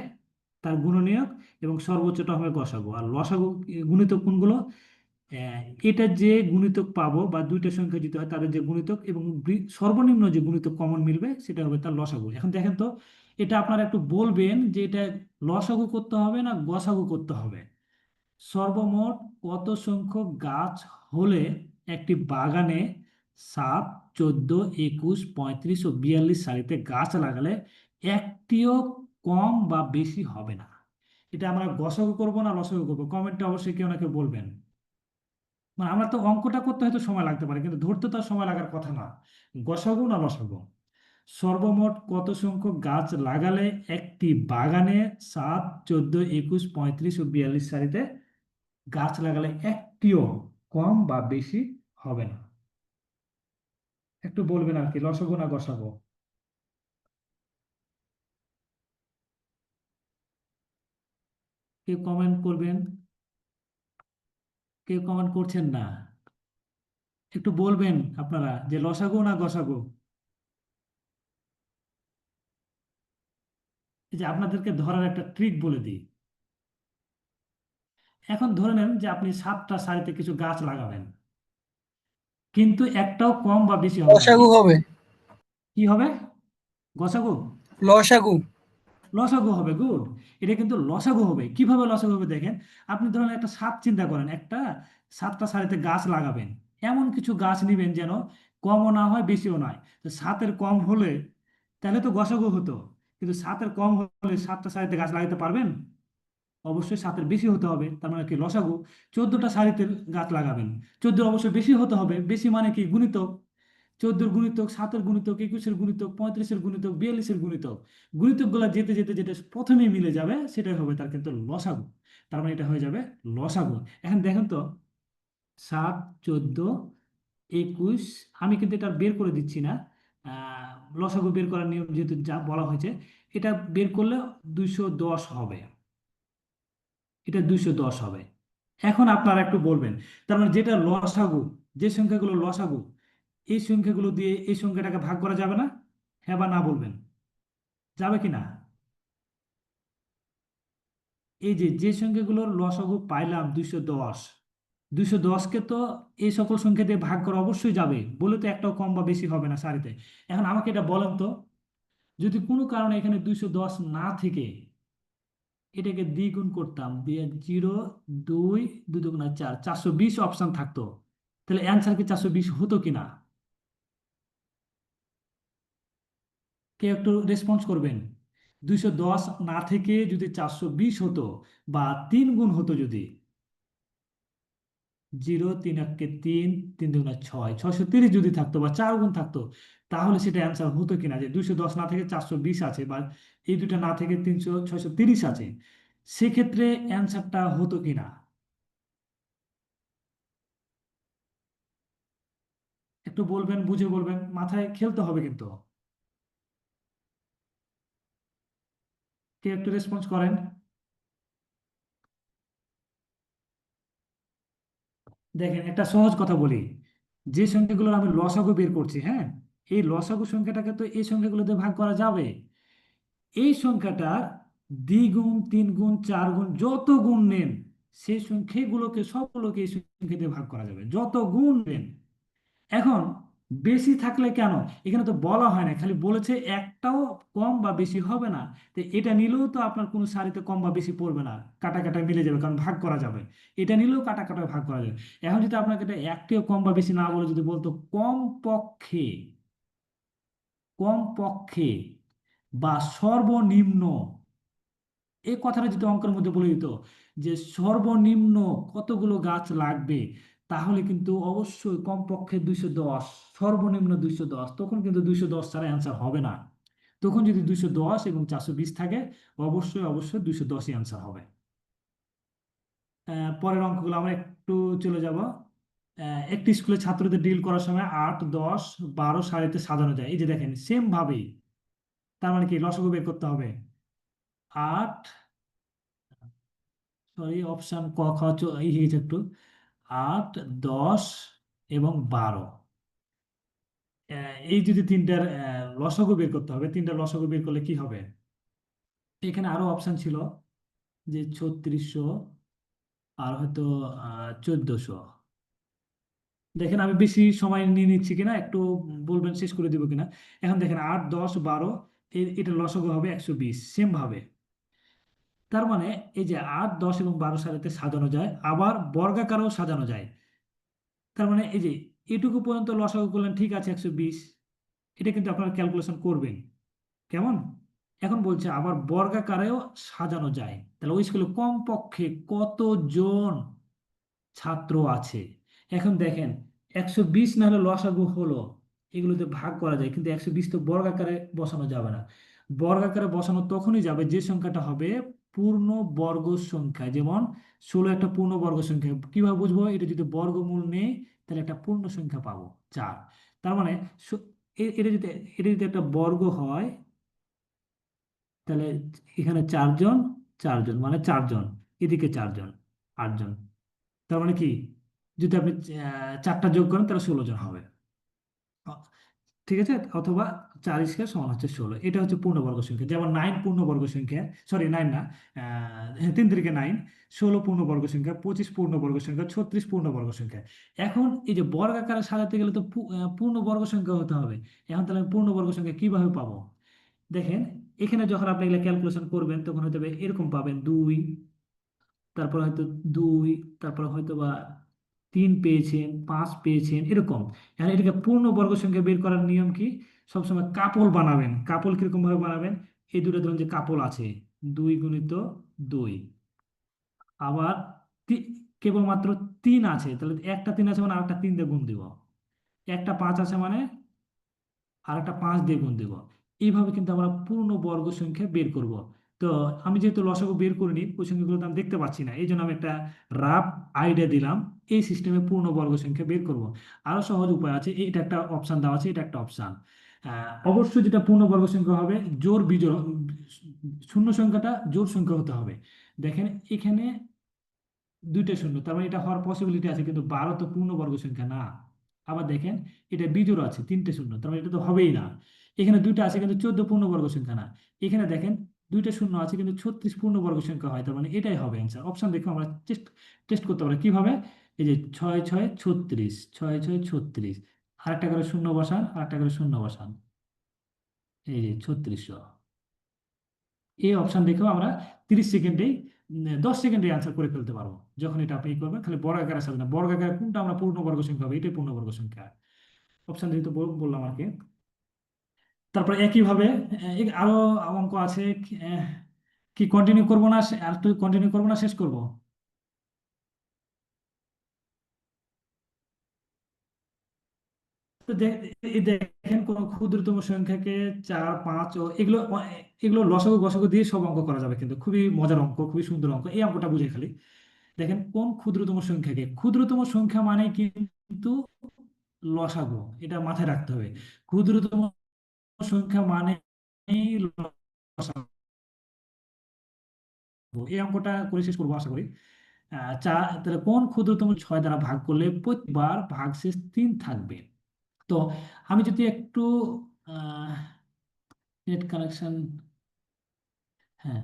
তার গুণনীয়ক, এবং সর্বোচ্চটা হবে গসাগু। আর লসাগু গুণিতক কোনগুলো, আহ, এটা যে গুণিতক পাবো, বা দুইটা সংখ্যা যদি হয় তাদের যে গুণিতক, এবং সর্বনিম্ন যে গুণিতক কমন মিলবে সেটা হবে তার লসাগু। এখন দেখেন তো, এটা আপনারা একটু বলবেন যে এটা লসাগু করতে হবে না গসাগু করতে হবে। সর্বমোট কত সংখ্যক গাছ হলে একটি বাগানে 7, 14, 21, 35 ও 42 সারিতে গাছ লাগালে একটিও কম বা বেশি হবে না। এটা আমরা গসাগু করবো না লসাগু করবো, কমেন্টে অবশ্যই কেউ না কেউ বলবেন। মানে আমরা তো অঙ্কটা করতে হয়তো সময় লাগতে পারে, কিন্তু ধরতে তো আর সময় লাগার কথা না। গসাগু না লসাগু? সর্বমোট কত সংখ্যক গাছ লাগালে একটি বাগানে 7, 14, 21, 35 ও 42 সারিতে গাছ লাগালে একটিও কম বা বেশি হবে না? একটু বলবেন আর কি, লসাগু না গসাগু? কেউ কমেন্ট করবেন? কেউ কমেন্ট করছেন না। একটু বলবেন আপনারা যে লসাগু না গসাগু? এই যে আপনাদেরকে ধরার একটা ট্রিক বলে দিই। এখন ধরে নেন যে আপনি 7টা সারিতে কিছু গাছ লাগাবেন, কিন্তু একটাও কম বা বেশি হবে না। লসাগু হবে। কি হবে? গসাগু? লসাগু। লসাগু হবে, গুড। এটা কিন্তু লসাগু হবে। কিভাবে লসাগু হবে দেখেন। আপনি ধরেন একটা সাত চিন্তা করেন, একটা 7টা সারিতে গাছ লাগাবেন, এমন কিছু গাছ নিবেন যেন কমও না হয় বেশিও নয়। তো 7-এর কম হলে তাহলে তো গসাগু হতো, কিন্তু 7-এর কম হলে 7টা সারিতে গাছ লাগাতে পারবেন? অবশ্যই 7-এর বেশি হতে হবে, তার মানে কি লসাগু। 14টা সারিতে গাছ লাগাবেন, 14 অবশ্যই বেশি হতে হবে। বেশি মানে কি গুণিতক। 14-এর গুণিতক, 7-এর গুণিতক, 21-এর গুণিতক, 35-এর গুণিতক, 42-এর গুণিতক। গুণিতক গুলা যেতে যেতে যেটা প্রথমেই মিলে যাবে সেটাই হবে তার কিন্তু লসাগু। তার মানে এটা হয়ে যাবে লসাগু। এখন দেখেন তো, 7, 14, 21, আমি কিন্তু এটা বের করে দিচ্ছি না। লসাগু বের করার নিয়ম যেহেতু যা বলা হয়েছে, এটা বের করলে 210 হবে। এটা 210 হবে। এখন আপনারা একটু বলবেন, তার মানে যেটা লসাগু, যে সংখ্যাগুলো লসাগু, এই সংখ্যাগুলো দিয়ে এই সংখ্যাটাকে ভাগ করা যাবে না? হ্যাঁ বা না বলবেন? যাবে কি না? এই যে যে সংখ্যাগুলোর লসাগু পাইলাম 210, 210কে তো এই সকল সংখ্যা দিয়ে ভাগ করা অবশ্যই যাবে, বলে তো একটাও কম বা বেশি হবে না সারিতে। এখন আমাকে এটা বলেন তো, যদি কোনো কারণে এখানে 210 না থেকে এটাকে দ্বিগুণ করতাম, দিয়ে 0, 2, 2 দুগুণা 4, 420 অপশন থাকতো, তাহলে অ্যান্সার কি 420 হতো কিনা? কে একটু রেসপন্স করবেন? 210 না থেকে যদি 420 হতো, বা 3 গুণ হতো, যদি 0, 3 একে 3, 3 দুগুণা 6, 630 যদি থাকতো, বা 4 গুণ থাকতো, তাহলে সেটা অ্যান্সার হতো কিনা? যে 210 না থেকে 420 আছে, বা এই দুটা না থেকে 630 আছে, সেক্ষেত্রে অ্যান্সারটা হতো কিনা? একটু বলবেন, বুঝে বলবেন, মাথায় খেলতে হবে কিন্তু। কে একটু রেসপন্স করেন? দেখেন, একটা সহজ কথা বলি। যে সংখ্যাগুলোর আমি লসাগু বের করছি, হ্যাঁ, এই লসাগু সংখ্যাটাকে তো এই সংখ্যাগুলো দিয়ে ভাগ করা যাবে। এই সংখ্যাটার দ্বিগুণ, 3 গুণ, 4 গুণ, যত গুণ নেন, সেই সংখ্যাগুলোকে সবগুলোকে এই সংখ্যা দিয়ে ভাগ করা যাবে, যত গুণ নেন। এখন বেশি থাকলে কেন? এখানে তো বলা হয় না, খালি বলেছে একটাও কম বা বেশি হবে না। তো এটা নিলেও তো আপনার কোনো সারিতে কম বা বেশি পড়বে না, কাটা কাটা মিলে যাবে, কারণ ভাগ করা যাবে। এটা নিলেও কাটা কাটা ভাগ করা যাবে। এখন যদি আপনাকে এটা একটিও কম বা বেশি না বলে যদি বলতো কম পক্ষে, কম পক্ষে বা সর্বনিম্ন, এই কথাটা যদি অঙ্কের মধ্যে বলে দিত যে সর্বনিম্ন কতগুলো গাছ লাগবে, তাহলে কিন্তু অবশ্যই কমপক্ষে 210, সর্বনিম্ন 210, তখন কিন্তু 210 ছাড়া অ্যান্সার হবে না। তখন যদি 210 এবং 420 থাকে, অবশ্যই অবশ্যই 210ই অ্যান্সার হবে। পরের অঙ্কগুলো আমরা একটু চলে যাব। একটি স্কুলে ছাত্রদের ডিল করার সময় 8, 10, 12 সারিতে সাজানো যায়। এই যে দেখেন, সেম ভাবেই। তার মানে কি লসাগু বের করতে হবে। 8, সরি অপশন ক খ এই হয়েছে একটু। 8, 10 এবং 12, এই যদি তিনটার লসাগু বের করতে হবে, তিনটার লসাগু বের করলে কি হবে? এখানে আরো অপশন ছিল, যে 3600, আর হয়তো 1400। দেখেন আমি বেশি সময় নিয়ে নিচ্ছি কিনা, একটু বলবেন শেষ করে দিব কিনা। এখন দেখেন 8, 10, 12, এটা লসাগু হবে 120, সেম ভাবে। তার মানে এই যে 8, 10 এবং 12 সারিতে সাজানো যায়, আবার বর্গাকারেও সাজানো যায়। তার মানে এই যে এটুকু পর্যন্ত লসাগু করলেন, ঠিক আছে 120, এটা কিন্তু আপনারা ক্যালকুলেশন করবেন। কেমন? এখন বলছে আবার বর্গাকারেও সাজানো যায়, তাহলে ওই স্কুলে কমপক্ষে কতজন ছাত্র আছে। এখন দেখেন 120 না হলে লসাগু হলো, এগুলোতে ভাগ করা যায়, কিন্তু 120 তো বর্গাকারে বসানো যাবে না। বর্গাকারে বসানো তখনই যাবে যে সংখ্যাটা হবে পূর্ণ বর্গ সংখ্যা। যেমন 16 একটা পূর্ণ বর্গ সংখ্যা, কিভাবে বুঝবো? এটা যদি বর্গমূল নেই তাহলে একটা পূর্ণ সংখ্যা পাবো 4। তার মানে এটা যদি একটা বর্গ হয়, তাহলে এখানে 4 জন, 4 জন মানে 4 জন, এদিকে 4 জন, 8 জন। তার মানে কি, যদি আপনি 4টা যোগ করেন তাহলে 16 জন হবে। অ- ঠিক আছে, অথবা 4² = 16, এটা হচ্ছে পূর্ণবর্গ সংখ্যা। যেমন 9 পূর্ণবর্গ সংখ্যা, সরি 9 না, 3 3 9, 16 পূর্ণবর্গ সংখ্যা, 25 পূর্ণবর্গ সংখ্যা, 36 পূর্ণবর্গ সংখ্যা। এখন এই যে বর্গাকারে সাজাতে গেলে তো পূর্ণবর্গ সংখ্যা হতে হবে। এখন তাহলে আমি পূর্ণবর্গ সংখ্যা কিভাবে পাবো? দেখেন, এখানে যখন আপনি এগুলো ক্যালকুলেশন করবেন তখন হয়তো বা এরকম পাবেন 2, তারপর হয়তো 2, তারপর হয়তো বা 3 পেয়েছেন, 5 পেয়েছেন, এরকম। এখন এটাকে পূর্ণ বর্গ সংখ্যা বের করার নিয়ম কি? সবসময় কাপল বানাবেন। কাপল কিরকম ভাবে বানাবেন? এই দুটো ধরুন যে কাপল আছে, 2 × 2, আবার তি- কেবলমাত্র 3 আছে, তাহলে একটা 3 আছে মানে আরেকটা 3 দিয়ে গুণ দিব। একটা 5 আছে মানে আর একটা 5 দিয়ে গুণ দেব। এইভাবে কিন্তু আমরা পূর্ণ বর্গ সংখ্যা বের করব। তো আমি যেহেতু লসাগু বের করিনি, ওই সংখ্যাগুলো তো আমি দেখতে পাচ্ছি না, এই জন্য আমি একটা রাফ আইডিয়া দিলাম। এই সিস্টেমে পূর্ণ বর্গ সংখ্যা বের করব। আরো সহজ উপায় আছে, এটা একটা অপশন দেওয়া আছে, এটা একটা অপশন। অবশ্যই যেটা পূর্ণ বর্গ সংখ্যা হবে, জোড় বিজোড়, শূন্য সংখ্যাটা জোড় সংখ্যা হতে হবে। দেখেন এখানে 2টা শূন্য, তার মানে এটা হওয়ার পসিবিলিটি আছে, কিন্তু 12 তো পূর্ণবর্গ সংখ্যা না। আবার দেখেন এটা বিজোড় আছে, 3টে শূন্য, তার মানে এটা তো হবেই না। এখানে 2টা আছে কিন্তু 14 পূর্ণবর্গ সংখ্যা না। এখানে দেখেন 2টা শূন্য আছে কিন্তু 36 পূর্ণবর্গ সংখ্যা হয়, তার মানে এটাই হবে অ্যান্সার। অপশন দেখে আমরা টেস্ট টেস্ট করতে পারি কিভাবে? এই যে 6 6 36, 6 6 36, আরেকটা করে শূন্য বসান, আরেকটা করে শূন্য বসান, এই যে 3600। এই অপশন দেখেও আমরা 30 সেকেন্ডেই, 10 সেকেন্ডে আনসার করে ফেলতে পারবো। যখন এটা আপনি করবেন, খালি বর্গাকার সাথে না, বর্গাকার কোনটা আমরা পূর্ণবর্গ সংখ্যা হবে, এটাই পূর্ণবর্গ সংখ্যা। অপশন যেহেতু বললাম আর কি। তারপর একইভাবে আরো অঙ্ক আছে। আহ, কি কন্টিনিউ করবো না, আর একটু কন্টিনিউ করবো না শেষ করবো? তো এই দেখেন কোন ক্ষুদ্রতম সংখ্যাকে 4 5 ও এগুলো, এগুলো লসাগু গসাগু দিয়ে সব অঙ্ক করা যাবে, কিন্তু খুবই মজার অঙ্ক, খুবই সুন্দর অঙ্ক। এই অঙ্কটা বুঝে খালি দেখেন, কোন ক্ষুদ্রতম সংখ্যাকে, ক্ষুদ্রতম সংখ্যা মানে কিন্তু লসাগু, এটা মাথায় রাখতে হবে। ক্ষুদ্রতম সংখ্যা মানে লসাগু। এই অঙ্কটা করে শেষ করবো আশা করি। তাহলে কোন ক্ষুদ্রতম 6 দ্বারা ভাগ করলে প্রতিবার ভাগশেষ 3 থাকবে? তো আমি যদি একটু নেট কানেকশন, হ্যাঁ,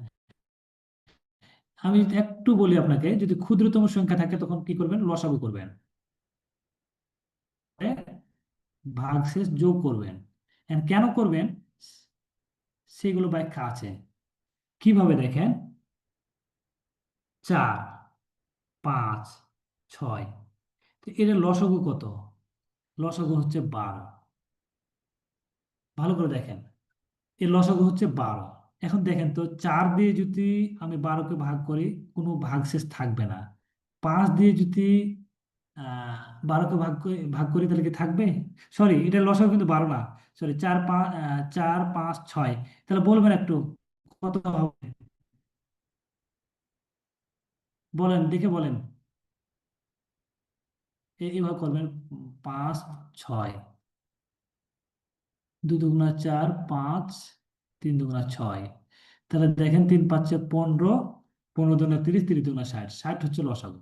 আমি যদি একটু বলি আপনাকে, যদি ক্ষুদ্রতম সংখ্যা থাকে তখন কি করবেন? লসাগু করবেন, ভাগশেষ যোগ করবেন। And কেন করবেন সেগুলো ব্যাখ্যা আছে। কিভাবে দেখেন, 4 5 6, তো এর লসাগু কত? লসাগু হচ্ছে 12। ভালো করে দেখেন, এর লসাগু হচ্ছে 12। এখন দেখেন তো, 4 দিয়ে যদি আমি 12কে ভাগ করি, কোনো ভাগশেষ থাকবে না। 5 দিয়ে যদি 12কে ভাগ করি তাহলে কি থাকবে? সরি, এটা লসাগু কিন্তু 12 না, সরি, 4 5 4 5 6, তাহলে বলবেন একটু কত হবে? বলেন, দেখে বলেন। এইভাবে করবেন, 5 6, 2 2 4, 5, 3 2 6। তাহলে দেখেন 3 5 15, 15 2 30, 30 2 60, 60 হচ্ছে লসাগু।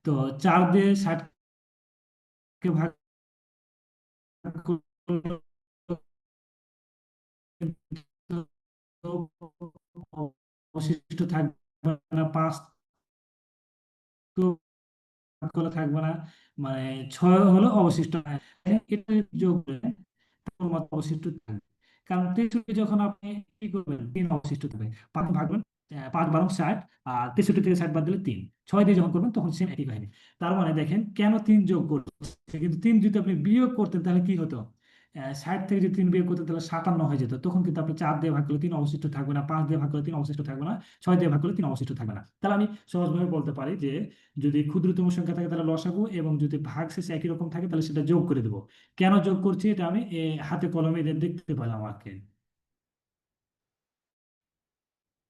তো 4 দিয়ে 60কে ভাগ করলে অবশিষ্ট থাকবে না, 5 তো ভাগ করলে থাকবে না, মানে 6 হলো অবশিষ্ট। এটা যোগ করলে কেবলমাত্র অবশিষ্ট থাকবে। কারণ 63 যখন আপনি কি করবেন, 3 অবশিষ্ট থাকবে, 5 ভাগবেন, 5 12 60, আর 63 থেকে 60 বাদ দিলে 3। 6 দিয়ে যখন করবেন তখন সেম একই কাহিনী। তার মানে দেখেন কেন 3 যোগ করছে, কিন্তু 3 যদি আপনি বিয়োগ করতেন তাহলে কি হতো? 60 থেকে যদি 3 বিয়োগ করতেন তাহলে 57 হয়ে যেত। তখন কিন্তু আপনি 4 দিয়ে ভাগ করলে 3 অবশিষ্ট থাকবে না, 5 দিয়ে ভাগ করলে 3 অবশিষ্ট থাকবে না, 6 দিয়ে ভাগ করলে 3 অবশিষ্ট থাকবে না। তাহলে আমি সহজভাবে বলতে পারি যে যদি ক্ষুদ্রতম সংখ্যা থাকে তাহলে লসাগু, এবং যদি ভাগশেষ একই রকম থাকে তাহলে সেটা যোগ করে দেবো। কেন যোগ করছি এটা আমি হাতে কলমে দেখতে পেলাম আর কি।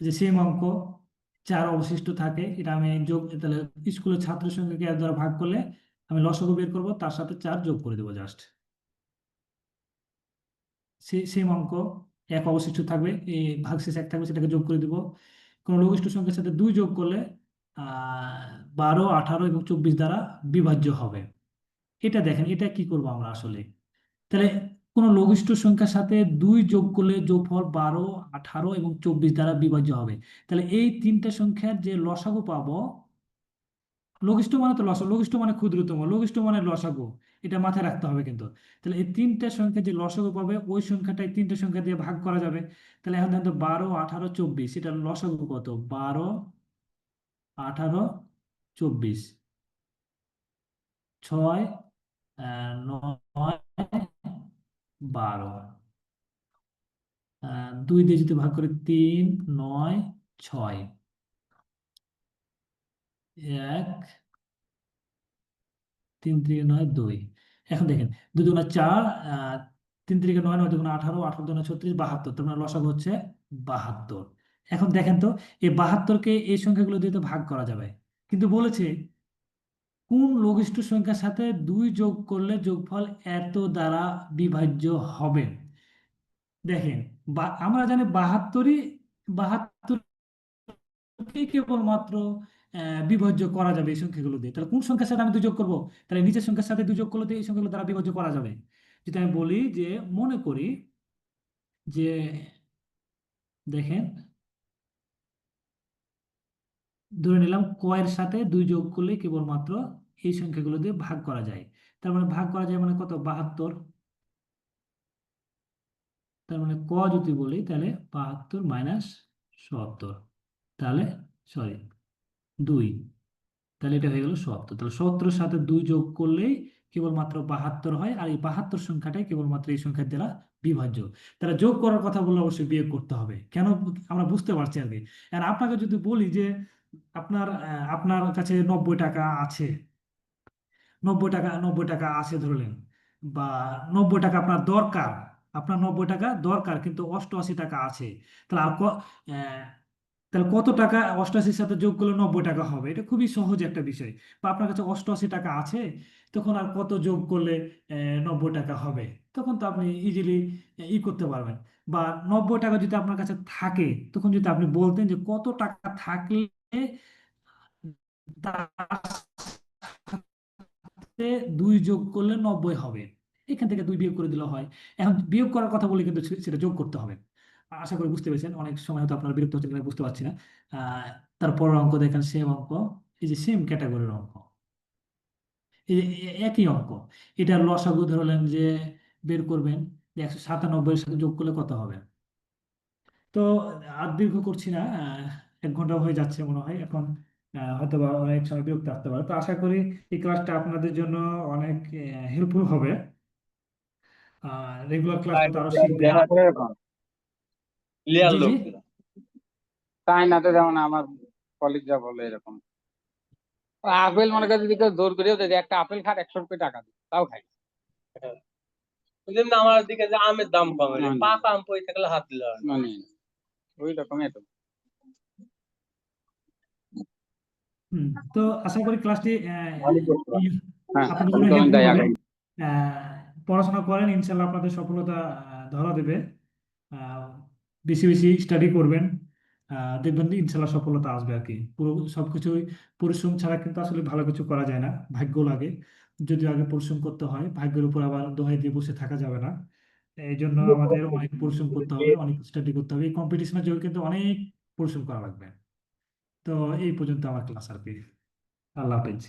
যে সেম অঙ্ক 4 অবশিষ্ট থাকে, এটা আমি যোগ, তাহলে স্কুলের ছাত্রের সংখ্যাকে এর দ্বারা ভাগ করলে আমি লসাগু বের করব, তার সাথে 4 যোগ করে দেবো জাস্ট। সেম অঙ্ক, 1 অবশিষ্ট থাকবে, এই ভাগশেষ 1 থাকবে, সেটাকে যোগ করে দিব। কোনো লঘিষ্ঠ সংখ্যার সাথে 2 যোগ করলে 12 18 এবং 24 দ্বারা বিভাজ্য হবে। এটা দেখেন, এটা কি করব আমরা আসলে। তাহলে কোনো লঘিষ্ঠ সংখ্যার সাথে 2 যোগ করলে যোগফল 12 18 এবং 24 দ্বারা বিভাজ্য হবে। তাহলে এই তিনটা সংখ্যার যে লসাগু পাবো, লঘিষ্ঠ মানে তো লসাগু, লঘিষ্ঠ মানে ক্ষুদ্রতম, লঘিষ্ঠ মানে লসাগু, এটা মাথায় রাখতে হবে কিন্তু। তাহলে এই তিনটা সংখ্যা যে লসাগু পাবে ওই সংখ্যাটাই তিনটা সংখ্যা দিয়ে ভাগ করা যাবে। তাহলে এখন দেখেন তো 12 18 24, এটা লসাগু কত? 12 18 24, 6 9 12, 2 দিয়ে যদি ভাগ করে 3 9 6, 1 3 3 9 2। এখন দেখেন 2 2 4, 3 3 9 9 2 18, 18 2 36, 72, তার মানে লসাগু হচ্ছে 72। এখন দেখেন তো এই 72কে এই সংখ্যাগুলো দিয়ে তো ভাগ করা যাবে, কিন্তু বলেছে কোন লঘিষ্ঠ সংখ্যার সাথে 2 যোগ করলে যোগফল এত দ্বারা বিভাজ্য হবে। দেখেন, আমরা জানি 72ই কেবলমাত্র বিভাজ্য করা যাবে এই সংখ্যাগুলো দিয়ে। তাহলে কোন সংখ্যার সাথে আমি 2 যোগ করবো? তাহলে নিচের সংখ্যার সাথে 2 যোগ করলে তো এই সংখ্যাগুলো দ্বারা বিভাজ্য করা যাবে। যদি আমি বলি যে, মনে করি যে, দেখেন, ধরে নিলাম কয়ের সাথে 2 যোগ করলে কেবলমাত্র এই সংখ্যাগুলো দিয়ে ভাগ করা যায়। তার মানে ভাগ করা যায় মানে কত? 72। তার মানে ক যদি বলি তাহলে 72 মাইনাস 70, তাহলে সরি 2, তাহলে এটা হয়ে গেল 70। তাহলে 70-এর সাথে 2 যোগ করলেই কেবলমাত্র 72 হয়, আর এই 72 সংখ্যাটাই কেবলমাত্র এই সংখ্যার দ্বারা বিভাজ্য। তাহলে যোগ করার কথা বললে অবশ্যই বিয়োগ করতে হবে, কেন আমরা বুঝতে পারছি আর কি। আর আপনাকে যদি বলি যে আপনার কাছে 90 টাকা আছে, 90 টাকা আছে ধরলেন, বা 90 টাকা আপনার দরকার, আপনার 90 টাকা দরকার কিন্তু 88 টাকা আছে, তাহলে আহ, তাহলে কত টাকা 88-র সাথে যোগ করলে 90 টাকা হবে? এটা খুবই সহজ একটা বিষয়। বা আপনার কাছে 88 টাকা আছে, তখন আর কত যোগ করলে 90 টাকা হবে? তখন তো আপনি ইজিলি করতে পারবেন। বা 90 টাকা যদি আপনার কাছে থাকে, তখন যদি আপনি বলতেন যে কত টাকা থাকলে তার সাথে 2 যোগ করলে 90 হবে, এখান থেকে 2 বিয়োগ করে দিলে হয়। এখন বিয়োগ করার কথা বলে কিন্তু সেটা যোগ করতে হবে। আশা করি বুঝতে পেরেছেন। অনেক সময় হয়তো আপনারা বিরক্ত হচ্ছেন কিনা বুঝতে পারছি না। তারপর অঙ্ক দেখেন, সেম অঙ্ক, এই যে সেম ক্যাটাগরির অঙ্ক, এই যে একই অঙ্ক, এটা লসাগু ধরলেন যে বের করবেন, যে 197-এর সাথে যোগ করলে কত হবে। তো আর দীর্ঘ করছি না, 1 ঘন্টা হয়ে যাচ্ছে মনে হয় এখন। হয়তো বা অনেক সময় বিরক্ত আসতে পারে। তো আশা করি এই ক্লাসটা আপনাদের জন্য অনেক হেল্পফুল হবে। রেগুলার ক্লাস তাই কিন্তু আরো নাকি? শিখবেন। দেখা করে এরকম ক্লিয়ার জি জি। লোক তাই না, তো যেমন আমার কলিগরা বলে এরকম আপেল মনে করে যদি কেউ জোর করেও যদি একটা আপেল খাট 100 টাকা দিই তাও খাই। যেমন আমার দিকে যে আমের দাম কম হলে পাকা আম পয়সা থাকলে হাত দিল মানে ওই রকমই তো। হুম, তো আশা করি ক্লাসটি ভালো করতে হবে। হ্যাঁ আপনাদের আমি জন্য তখন হেল্পফুল যাই হবে। আগাই। পড়াশোনা করেন, ইনশাল্লাহ আপনাদের সফলতা ধরা দেবে। আহ, বেশি বেশি স্টাডি করবেন, দেখবেন যে ইনশাল্লাহ সফলতা আসবে আর কি। পুরো সবকিছুই পরিশ্রম ছাড়া কিন্তু আসলে ভালো কিছু করা যায় না, ভাগ্য লাগে। যদি আগে পরিশ্রম করতে হয়, ভাগ্যের উপর আবার দোহাই দিয়ে বসে থাকা যাবে না। এই জন্য আমাদের অনেক পরিশ্রম করতে হবে, অনেক স্টাডি করতে হবে। এই কম্পিটিশনের জন্য কিন্তু অনেক পরিশ্রম করা লাগবে। তো এই পর্যন্ত আমার ক্লাস আর কি। আল্লাহ হাফেজ।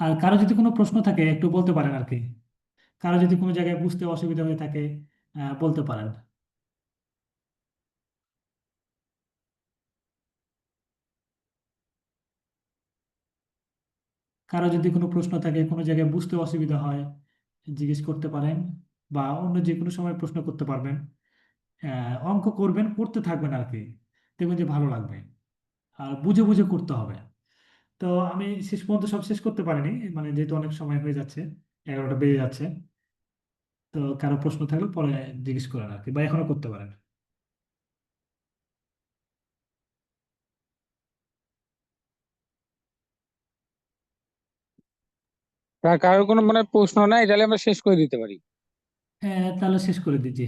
আর কারো যদি কোনো প্রশ্ন থাকে একটু বলতে পারেন আর কি, কারো যদি কোনো জায়গায় বুঝতে অসুবিধা হয়ে থাকে বলতে পারেন। কারো যদি কোনো প্রশ্ন থাকে, কোনো জায়গায় বুঝতে অসুবিধা হয়, জিজ্ঞেস করতে পারেন, বা অন্য যে কোনো সময় প্রশ্ন করতে পারবেন। অঙ্ক করবেন, করতে থাকবেন আর কি, দেখবেন যে ভালো লাগবে। আর বুঝে বুঝে করতে হবে। তো আমি শেষ পর্যন্ত সব শেষ করতে পারিনি, মানে যেহেতু অনেক সময় হয়ে যাচ্ছে, 11টা বেজে যাচ্ছে। তো কারো প্রশ্ন থাকলে পরে জিজ্ঞেস করেন আর কি, বা এখনো করতে পারেন। কারোর কোনো মানে প্রশ্ন নাই, তাহলে আমরা শেষ করে দিতে পারি। তাহলে শেষ করে দিচ্ছি।